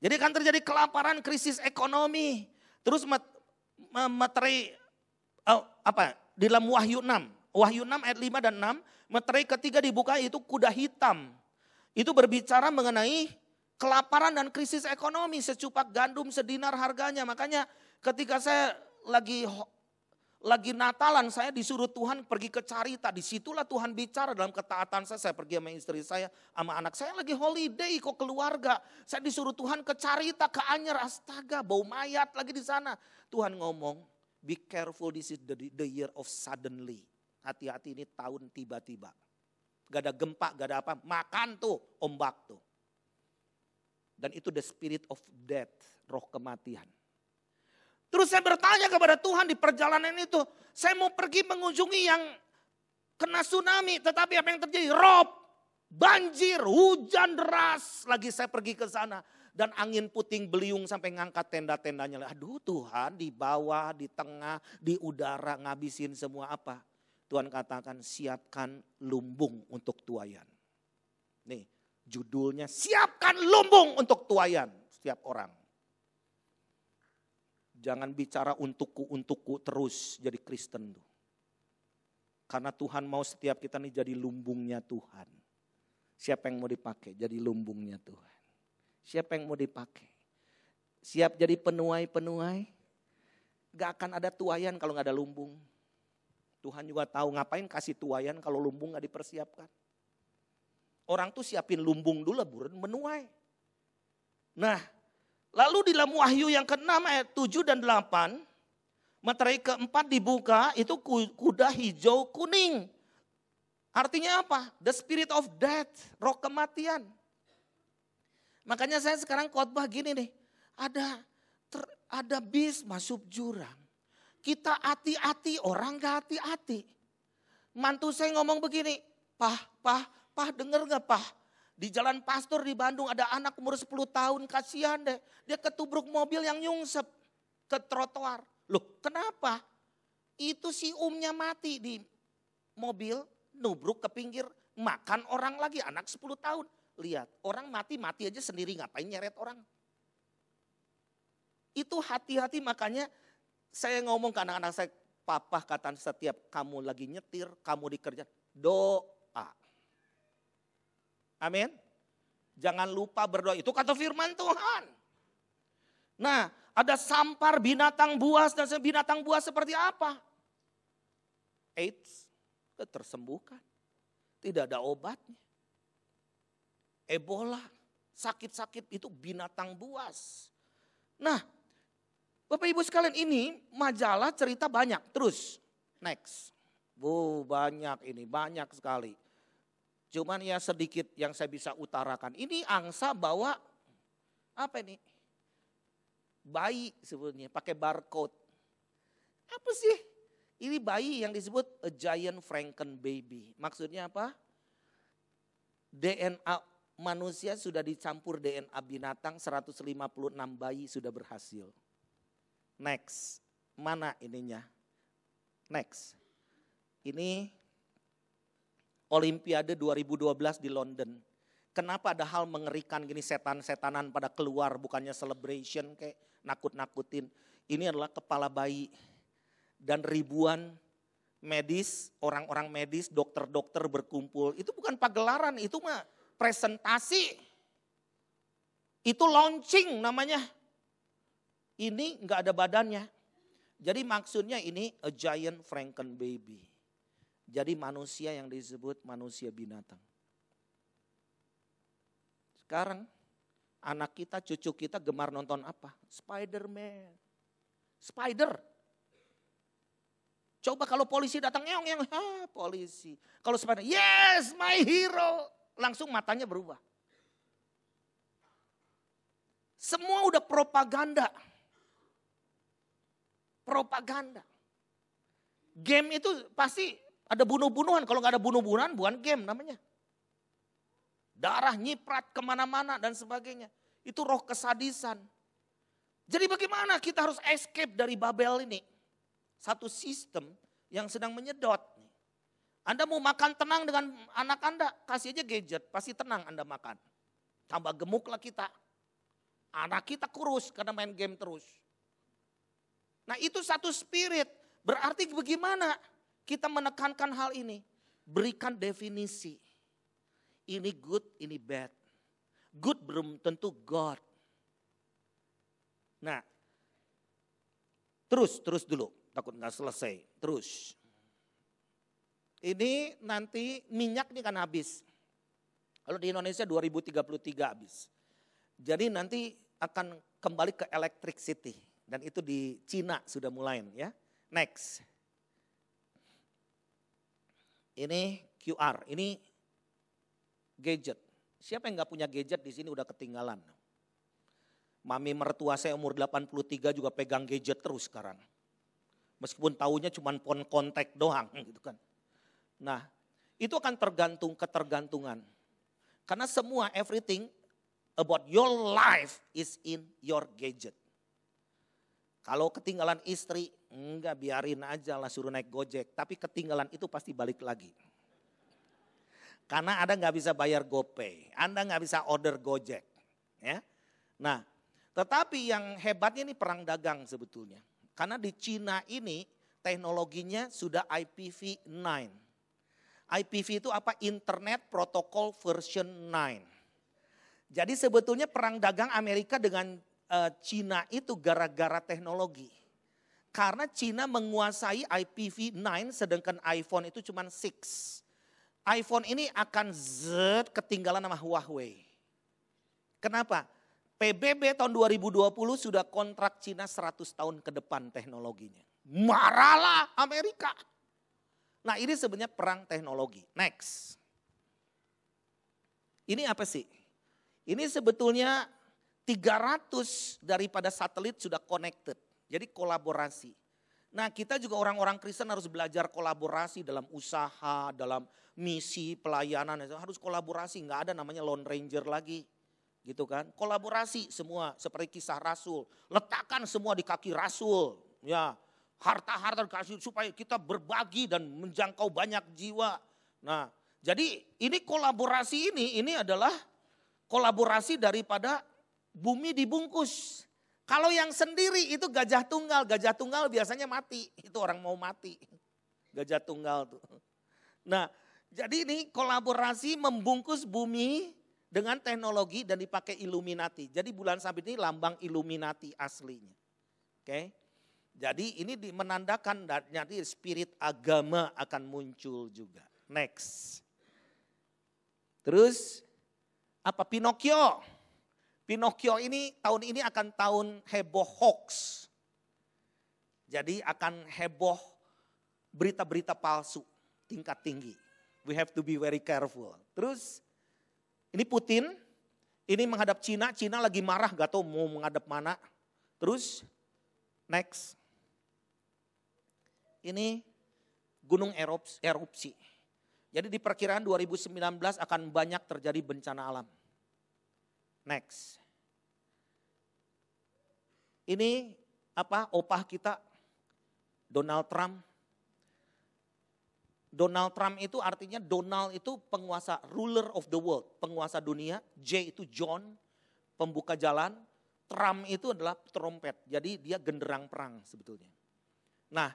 Jadi akan terjadi kelaparan, krisis ekonomi. Terus materai di dalam Wahyu 6. Wahyu 6 ayat 5 dan 6. Materai ketiga dibuka itu kuda hitam. Itu berbicara mengenai kelaparan dan krisis ekonomi. Secupak gandum sedinar harganya. Makanya ketika saya lagi Natalan, saya disuruh Tuhan pergi ke Carita. Disitulah Tuhan bicara dalam ketaatan saya. Saya pergi sama istri saya, sama anak saya lagi holiday kok keluarga. Saya disuruh Tuhan ke Carita, ke Anyer. Astaga, bau mayat lagi di sana. Tuhan ngomong, be careful, this is the year of suddenly. Hati-hati, ini tahun tiba-tiba. Gak ada gempa, gak ada apa. Makan tuh, ombak tuh. Dan itu the spirit of death, roh kematian. Terus saya bertanya kepada Tuhan di perjalanan itu, saya mau pergi mengunjungi yang kena tsunami, tetapi apa yang terjadi? Rob, banjir, hujan deras. Lagi saya pergi ke sana dan angin puting beliung sampai ngangkat tenda-tendanya. Aduh Tuhan, di bawah, di tengah, di udara ngabisin semua apa? Tuhan katakan siapkan lumbung untuk tuayan. Nih judulnya, siapkan lumbung untuk tuayan setiap orang. Jangan bicara untukku terus jadi Kristen tuh. Karena Tuhan mau setiap kita nih jadi lumbungnya Tuhan. Siapa yang mau dipakai jadi lumbungnya Tuhan? Siapa yang mau dipakai? Siap jadi penuai-penuai? Gak akan ada tuayan kalau gak ada lumbung. Tuhan juga tahu ngapain kasih tuayan kalau lumbung gak dipersiapkan. Orang tuh siapin lumbung dulu baru menuai. Nah, lalu di dalam Wahyu yang ke-6 ayat 7 dan 8, materai keempat dibuka itu kuda hijau kuning. Artinya apa? The spirit of death, roh kematian. Makanya saya sekarang khotbah gini nih, ada bis masuk jurang. Kita hati-hati, orang gak hati-hati. Mantu saya ngomong begini, Pah denger gak Pah? Di Jalan Pastor di Bandung ada anak umur 10 tahun, kasihan deh. Dia ketubruk mobil yang nyungsep ke trotoar. Loh kenapa? Itu si umnya mati di mobil, nubruk ke pinggir, makan orang lagi, anak 10 tahun. Lihat, orang mati aja sendiri, ngapain nyeret orang? Itu hati-hati, makanya saya ngomong ke anak-anak saya, papa kata setiap kamu lagi nyetir, kamu dikerja, doa. Amin. Jangan lupa berdoa, itu kata firman Tuhan. Nah, ada sampar binatang buas, dan binatang buas seperti apa? AIDS, tersembuhkan. Tidak ada obatnya. Ebola, sakit-sakit itu binatang buas. Nah, Bapak Ibu sekalian, ini majalah cerita banyak. Terus, next. Banyak ini, banyak sekali. Cuman ya sedikit yang saya bisa utarakan. Ini angsa bawa, apa ini? Bayi sebetulnya, pakai barcode. Apa sih? Ini bayi yang disebut a giant Franken baby. Maksudnya apa? DNA manusia sudah dicampur DNA binatang, 156 bayi sudah berhasil. Next, mana ininya? Next, ini Olimpiade 2012 di London. Kenapa ada hal mengerikan gini, setan-setanan pada keluar, bukannya celebration kayak nakut-nakutin. Ini adalah kepala bayi. Dan ribuan medis, orang-orang medis, dokter-dokter berkumpul. Itu bukan pagelaran, itu mah presentasi. Itu launching namanya. Ini enggak ada badannya. Jadi maksudnya ini a giant Franken baby. Jadi manusia yang disebut manusia binatang. Sekarang anak kita, cucu kita gemar nonton apa? Spider-Man. Spider. Coba kalau polisi datang, polisi. Kalau Spider, yes my hero. Langsung matanya berubah. Semua udah propaganda. Propaganda. Game itu pasti ada bunuh-bunuhan. Kalau nggak ada bunuh-bunuhan, bukan game namanya. Darah nyiprat kemana-mana dan sebagainya. Itu roh kesadisan. Jadi bagaimana kita harus escape dari Babel ini? Satu sistem yang sedang menyedot. Anda mau makan tenang dengan anak Anda, kasih aja gadget, pasti tenang Anda makan. Tambah gemuklah kita. Anak kita kurus karena main game terus. Nah itu satu spirit. Berarti bagaimana kita menekankan hal ini? Berikan definisi. Ini good, ini bad. Good belum tentu God. Nah, terus dulu. Takut nggak selesai. Terus. Ini nanti minyak ini kan habis. Kalau di Indonesia 2033 habis. Jadi nanti akan kembali ke electricity. Dan itu di Cina sudah mulai ya. Next. Ini QR, ini gadget. Siapa yang gak punya gadget di sini udah ketinggalan. Mami mertua saya umur 83 juga pegang gadget terus sekarang. Meskipun taunya cuma phone kontak doang gitu kan. Nah itu akan ketergantungan. Karena semua everything about your life is in your gadget. Kalau ketinggalan istri, enggak biarin aja lah suruh naik Gojek. Tapi ketinggalan itu pasti balik lagi. Karena Anda nggak bisa bayar GoPay, Anda nggak bisa order Gojek. Ya. Nah, tetapi yang hebatnya ini perang dagang sebetulnya. Karena di Cina ini teknologinya sudah IPv9. IPv itu apa? Internet Protocol version 9. Jadi sebetulnya perang dagang Amerika dengan Cina itu gara-gara teknologi. Karena Cina menguasai IPv9 sedangkan iPhone itu cuma 6. iPhone ini akan ketinggalan sama Huawei. Kenapa? PBB tahun 2020 sudah kontrak Cina 100 tahun ke depan teknologinya. Marahlah Amerika. Nah ini sebenarnya perang teknologi. Next. Ini apa sih? Ini sebetulnya 300 daripada satelit sudah connected. Jadi kolaborasi. Nah kita juga orang-orang Kristen harus belajar kolaborasi dalam usaha, dalam misi, pelayanan. Harus kolaborasi, nggak ada namanya Lone Ranger lagi. Gitu kan, kolaborasi semua seperti kisah Rasul. Letakkan semua di kaki Rasul. Ya, harta-harta dikasih supaya kita berbagi dan menjangkau banyak jiwa. Nah, jadi ini kolaborasi ini adalah kolaborasi daripada bumi dibungkus. Kalau yang sendiri itu gajah tunggal biasanya mati. Itu orang mau mati. Gajah tunggal tuh. Nah, jadi ini kolaborasi membungkus bumi dengan teknologi dan dipakai Illuminati. Jadi bulan sabit ini lambang Illuminati aslinya. Oke. Jadi ini menandakan nanti spirit agama akan muncul juga. Next. Terus apa Pinocchio? Pinocchio ini tahun ini akan tahun heboh hoax. Jadi akan heboh berita-berita palsu tingkat tinggi. We have to be very careful. Terus ini Putin, ini menghadap Cina, Cina lagi marah gak tahu mau menghadap mana. Terus next. Ini gunung erupsi. Jadi di perkiraan 2019 akan banyak terjadi bencana alam. Next. Ini apa? Opah kita Donald Trump. Donald Trump itu artinya Donald itu penguasa, ruler of the world, penguasa dunia. J itu John, pembuka jalan. Trump itu adalah trompet. Jadi dia genderang perang sebetulnya. Nah,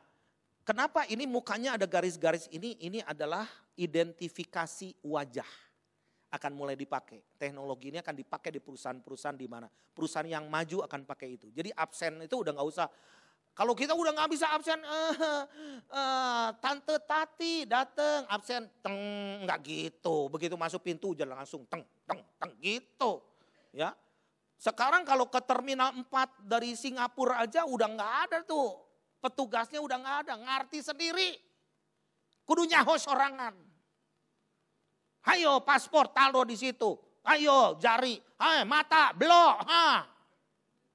kenapa ini mukanya ada garis-garis ini? Ini adalah identifikasi wajah. Akan mulai dipakai. Teknologi ini akan dipakai di perusahaan-perusahaan di mana. Perusahaan yang maju akan pakai itu. Jadi absen itu udah gak usah. Kalau kita udah gak bisa absen, Tante Tati datang absen, nggak gitu. Begitu masuk pintu jalan langsung teng gitu. Ya. Sekarang kalau ke Terminal 4 dari Singapura aja udah gak ada tuh. Petugasnya udah gak ada, ngerti sendiri. Kudu nyahos sorangan. Ayo paspor taruh di situ. Ayo jari, mata, blok.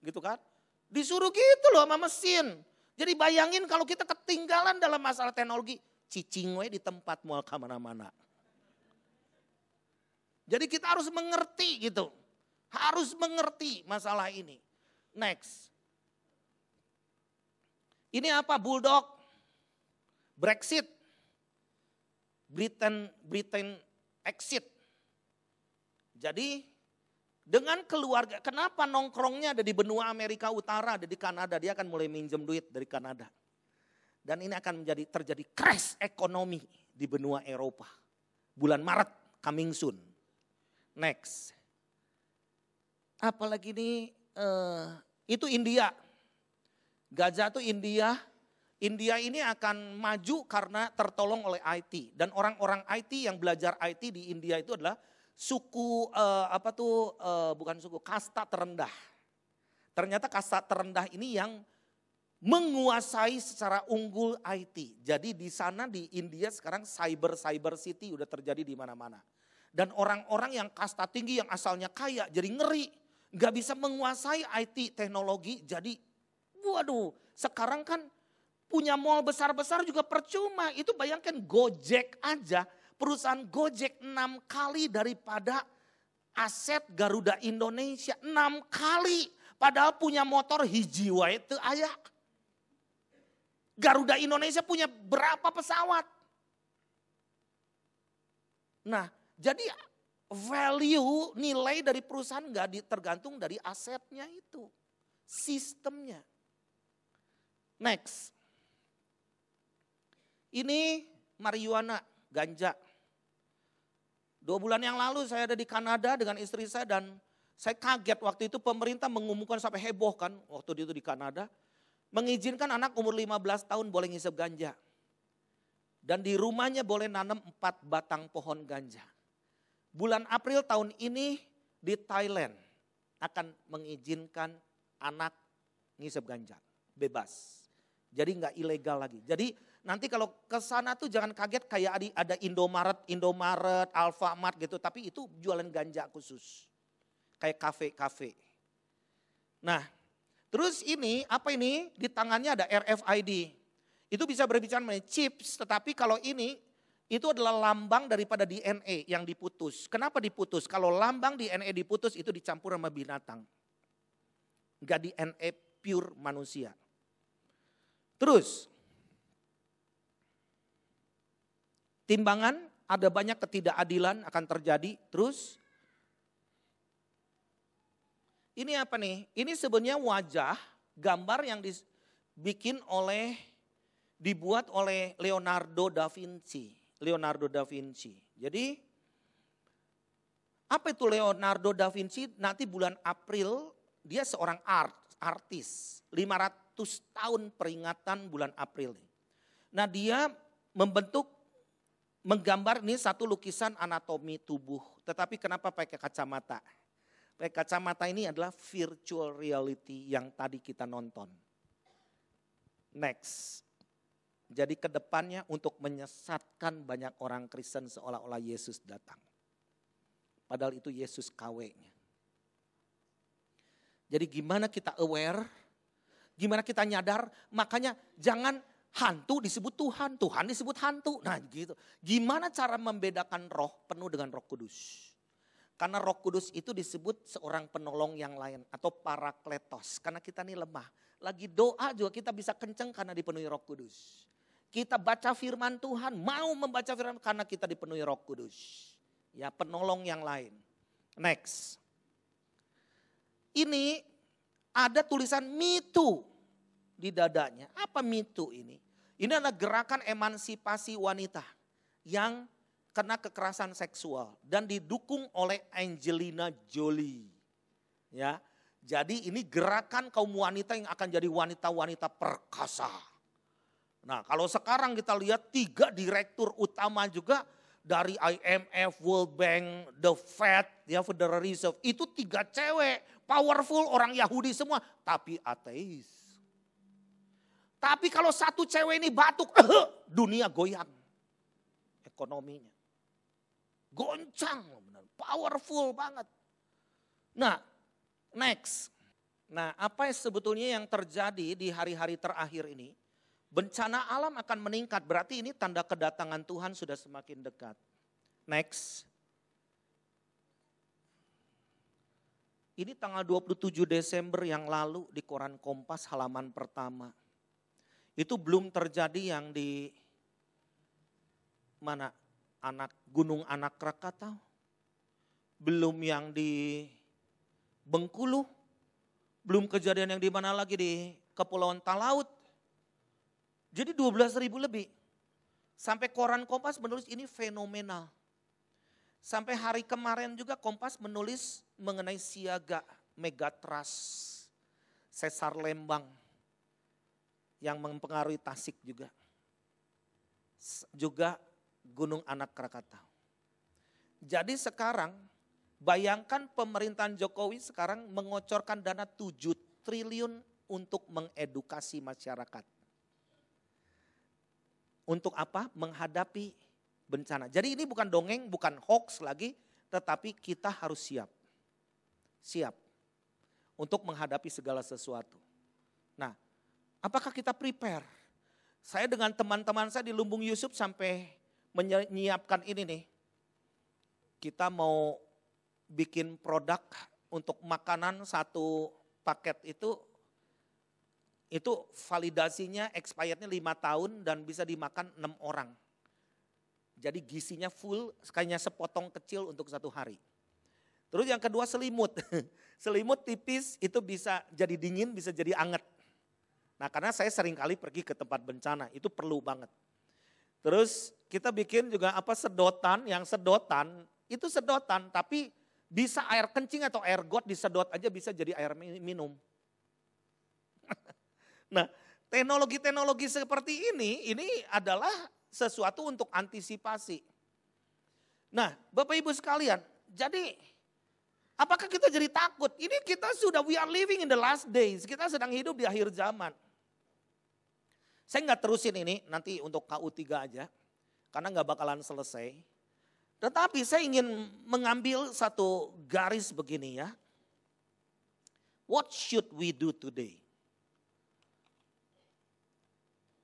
Gitu kan. Disuruh gitu loh sama mesin. Jadi bayangin kalau kita ketinggalan dalam masalah teknologi. Cicing we di tempat mau kemana-mana. Jadi kita harus mengerti gitu. Harus mengerti masalah ini. Next. Ini apa? Bulldog. Brexit. Britain exit. Jadi dengan keluarga, kenapa nongkrongnya ada di benua Amerika Utara, ada di Kanada, dia akan mulai minjem duit dari Kanada. Dan ini akan terjadi crash ekonomi di benua Eropa. Bulan Maret, coming soon. Next. Apalagi ini, itu India. Gajah itu India. India ini akan maju karena tertolong oleh IT. Dan orang-orang IT yang belajar IT di India itu adalah suku bukan suku, kasta terendah. Ternyata kasta terendah ini yang menguasai secara unggul IT. Jadi di sana di India sekarang cyber city udah terjadi di mana-mana. Dan orang-orang yang kasta tinggi yang asalnya kaya jadi ngeri. Gak bisa menguasai IT teknologi. Jadi waduh sekarang kan punya mall besar-besar juga percuma. Itu bayangkan Gojek aja. Perusahaan Gojek 6 kali daripada aset Garuda Indonesia. 6 kali. Padahal punya motor hiji wae teu aya. Garuda Indonesia punya berapa pesawat? Nah, jadi value nilai dari perusahaan nggak tergantung dari asetnya itu. Sistemnya. Next. Ini marijuana, ganja. 2 bulan yang lalu saya ada di Kanada dengan istri saya dan saya kaget waktu itu pemerintah mengumumkan sampai heboh kan waktu itu di Kanada. Mengizinkan anak umur 15 tahun boleh ngisep ganja. Dan di rumahnya boleh nanam 4 batang pohon ganja. Bulan April tahun ini di Thailand akan mengizinkan anak ngisep ganja. Bebas. Jadi nggak ilegal lagi. Jadi nanti kalau ke sana tuh jangan kaget kayak ada Indomaret, Alfamart gitu. Tapi itu jualan ganja khusus. Kayak kafe-kafe. Nah terus ini apa ini di tangannya ada RFID. Itu bisa berbicara mengenai chips tetapi kalau ini itu adalah lambang daripada DNA yang diputus. Kenapa diputus? Kalau lambang DNA diputus itu dicampur sama binatang. Enggak DNA pure manusia. Terus timbangan ada banyak ketidakadilan akan terjadi. Terus ini apa nih? Ini sebenarnya wajah, gambar yang dibuat oleh Leonardo da Vinci. Jadi apa itu Leonardo da Vinci? Nanti bulan April dia seorang artis. 500 tahun peringatan bulan April. Nah dia menggambar ini satu lukisan anatomi tubuh. Tetapi kenapa pakai kacamata? Pakai kacamata ini adalah virtual reality yang tadi kita nonton. Next. Jadi kedepannya untuk menyesatkan banyak orang Kristen seolah-olah Yesus datang. Padahal itu Yesus KW-nya. Jadi gimana kita aware, gimana kita nyadar, makanya jangan hantu disebut Tuhan, Tuhan disebut hantu. Nah gitu, gimana cara membedakan roh penuh dengan Roh Kudus. Karena Roh Kudus itu disebut seorang penolong yang lain atau parakletos. Karena kita ini lemah, lagi doa juga kita bisa kenceng karena dipenuhi Roh Kudus. Kita baca firman Tuhan, mau membaca firman karena kita dipenuhi Roh Kudus. Ya, penolong yang lain. Next. Ini ada tulisan Me Too di dadanya. Apa Me Too ini? Ini adalah gerakan emansipasi wanita yang kena kekerasan seksual dan didukung oleh Angelina Jolie. Ya. Jadi ini gerakan kaum wanita yang akan jadi wanita-wanita perkasa. Nah, kalau sekarang kita lihat 3 direktur utama juga dari IMF, World Bank, The Fed, ya Federal Reserve, itu 3 cewek, powerful, orang Yahudi semua, tapi ateis. Tapi kalau satu cewek ini batuk, dunia goyang ekonominya. Goncang, powerful banget. Nah, next. Nah, apa sebetulnya yang terjadi di hari-hari terakhir ini? Bencana alam akan meningkat, berarti ini tanda kedatangan Tuhan sudah semakin dekat. Next. Ini tanggal 27 Desember yang lalu di koran Kompas halaman pertama. Itu belum terjadi yang di mana? Gunung Anak Krakatau. Belum yang di Bengkulu. Belum kejadian yang di mana lagi di Kepulauan Talaut. Jadi 12.000 lebih. Sampai koran Kompas menulis ini fenomenal. Sampai hari kemarin juga Kompas menulis mengenai siaga Megatrust, Sesar Lembang yang mempengaruhi Tasik juga. Juga Gunung Anak Krakatau. Jadi sekarang bayangkan pemerintahan Jokowi sekarang mengocorkan dana 7 triliun untuk mengedukasi masyarakat. Untuk apa? Menghadapi bencana. Jadi ini bukan dongeng, bukan hoax lagi, tetapi kita harus siap. Siap untuk menghadapi segala sesuatu. Nah, apakah kita prepare? Saya dengan teman-teman saya di Lumbung Yusuf sampai menyiapkan ini nih. Kita mau bikin produk untuk makanan satu paket itu validasinya expirednya 5 tahun dan bisa dimakan 6 orang. Jadi gizinya full, kayaknya sepotong kecil untuk 1 hari. Terus yang kedua selimut. Selimut tipis itu bisa jadi dingin, bisa jadi anget. Nah karena saya sering kali pergi ke tempat bencana, itu perlu banget. Terus kita bikin juga sedotan, yang sedotan, itu sedotan tapi bisa air kencing atau air got disedot aja bisa jadi air minum. Nah, teknologi-teknologi seperti ini adalah sesuatu untuk antisipasi. Nah, Bapak Ibu sekalian, jadi apakah kita jadi takut? Ini kita we are living in the last days, kita sedang hidup di akhir zaman. Saya nggak terusin ini, nanti untuk KU3 aja, karena nggak bakalan selesai. Tetapi saya ingin mengambil satu garis begini ya. What should we do today?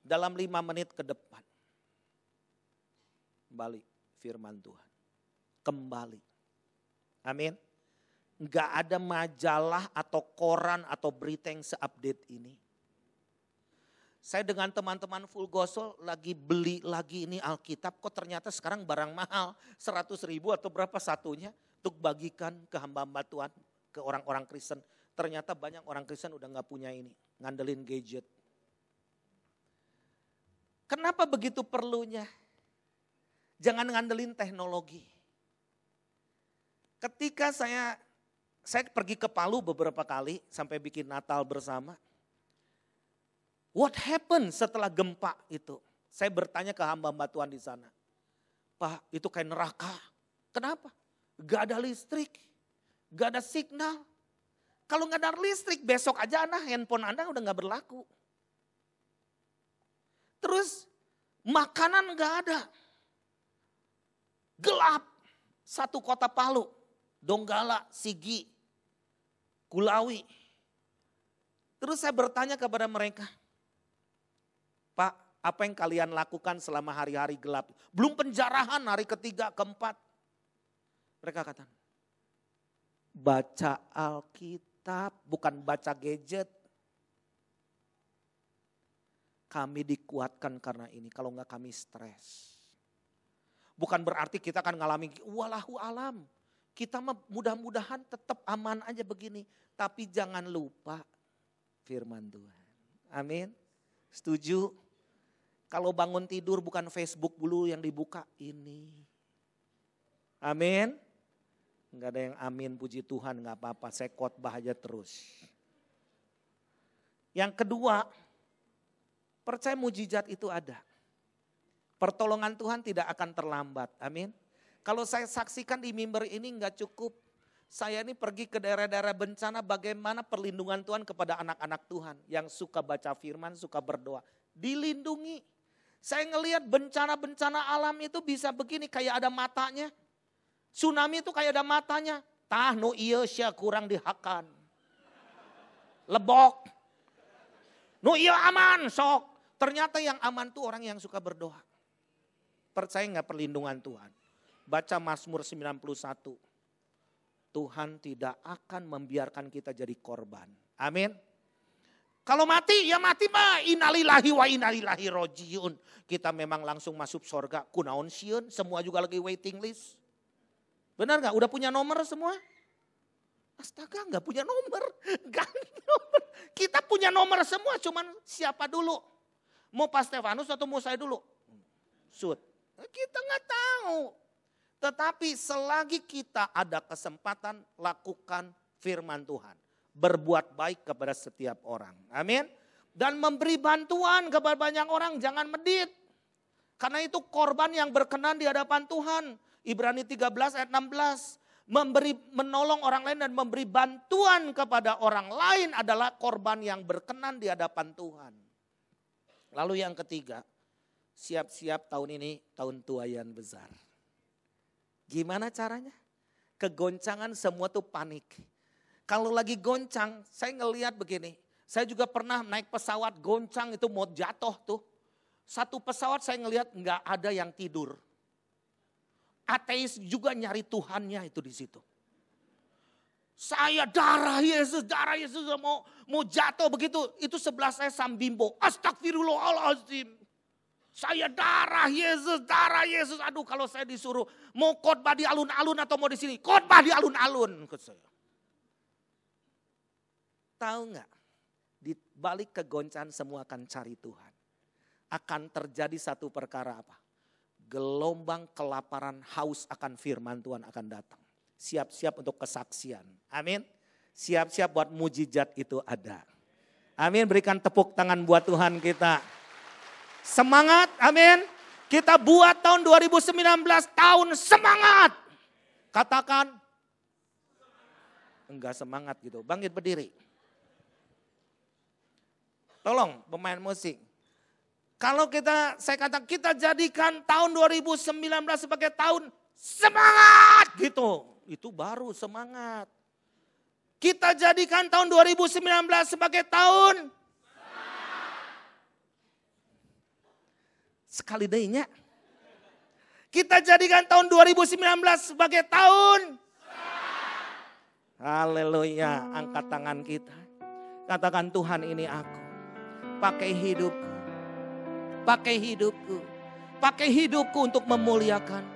Dalam 5 menit ke depan. Kembali firman Tuhan. Kembali. Amin. Enggak ada majalah atau koran atau berita yang seupdate ini. Saya dengan teman-teman Full Gospel lagi beli lagi ini Alkitab, kok ternyata sekarang barang mahal 100.000 atau berapa satunya untuk bagikan ke hamba-hamba Tuhan, ke orang-orang Kristen. Ternyata banyak orang Kristen udah gak punya ini, ngandelin gadget. Kenapa begitu perlunya? Jangan ngandelin teknologi. Ketika saya pergi ke Palu beberapa kali sampai bikin Natal bersama. What happened setelah gempa itu? Saya bertanya ke hamba-hamba Tuhan di sana. Pak, itu kayak neraka. Kenapa? Gak ada listrik, gak ada signal. Kalau gak ada listrik besok aja handphone Anda udah gak berlaku. Terus makanan gak ada. Gelap. Satu kota Palu, Donggala, Sigi, Kulawi. Terus saya bertanya kepada mereka, Pak, apa yang kalian lakukan selama hari-hari gelap? Belum penjarahan hari ketiga, keempat. Mereka kata, baca Alkitab, bukan baca gadget. Kami dikuatkan karena ini, kalau enggak kami stres. Bukan berarti kita akan ngalami walahu alam. Kita mudah-mudahan tetap aman aja begini. Tapi jangan lupa firman Tuhan. Amin. Setuju? Kalau bangun tidur bukan Facebook dulu yang dibuka, ini. Amin. Enggak ada yang amin, puji Tuhan, enggak apa-apa. Saya khotbah aja terus. Yang kedua, percaya mujizat itu ada. Pertolongan Tuhan tidak akan terlambat. Amin. Kalau saya saksikan di mimbar ini enggak cukup. Saya ini pergi ke daerah-daerah bencana, bagaimana perlindungan Tuhan kepada anak-anak Tuhan. Yang suka baca firman, suka berdoa. Dilindungi. Saya ngelihat bencana-bencana alam itu bisa begini, kayak ada matanya. Tsunami itu kayak ada matanya. Tah no iya sya kurang dihakan. Lebok. No iya aman sok. Ternyata yang aman tuh orang yang suka berdoa. Percaya gak perlindungan Tuhan? Baca Mazmur 91. Tuhan tidak akan membiarkan kita jadi korban. Amin. Kalau mati, ya mati mah. Innalillahi wa innalillahi rojiun. Kita memang langsung masuk surga. Kunaon sieun, semua juga lagi waiting list. Benar gak? Udah punya nomor semua? Astaga, gak punya nomor. Gak nomor. Kita punya nomor semua, cuman siapa dulu? Mau Pak Stefanus atau mau saya dulu? Sud. Kita gak tahu. Tetapi selagi kita ada kesempatan, lakukan firman Tuhan. Berbuat baik kepada setiap orang. Amin. Dan memberi bantuan kepada banyak orang, jangan medit. Karena itu korban yang berkenan di hadapan Tuhan. Ibrani 13 ayat 16. Menolong orang lain dan memberi bantuan kepada orang lain adalah korban yang berkenan di hadapan Tuhan. Lalu yang ketiga, siap-siap tahun ini tahun tuaian besar. Gimana caranya? Kegoncangan semua tuh panik. Kalau lagi goncang, saya ngelihat begini. Saya juga pernah naik pesawat goncang itu mau jatuh tuh. Satu pesawat saya ngelihat nggak ada yang tidur. Ateis juga nyari Tuhannya itu di situ. Saya darah Yesus mau jatuh begitu. Itu sebelah saya Sambimbo. Astagfirullahaladzim. Saya darah Yesus. Aduh kalau saya disuruh mau khotbah di alun-alun atau mau di sini. Khotbah di alun-alun. Tahu nggak? Di balik kegoncangan semua akan cari Tuhan. Akan terjadi satu perkara apa? Gelombang kelaparan haus akan firman Tuhan akan datang. Siap-siap untuk kesaksian. Amin. Siap-siap buat mujizat itu ada. Amin. Berikan tepuk tangan buat Tuhan kita. Semangat, amin. Kita buat tahun 2019 tahun semangat. Katakan. Enggak semangat gitu. Bangkit berdiri. Tolong pemain musik. Kalau saya katakan kita jadikan tahun 2019 sebagai tahun semangat gitu. Itu baru semangat. Kita jadikan tahun 2019 sebagai tahun sekali dehnya. Kita jadikan tahun 2019 sebagai tahun. Haleluya, angkat tangan kita. Katakan Tuhan ini aku. pakai hidupku. Pakai hidupku. Pakai hidupku untuk memuliakan.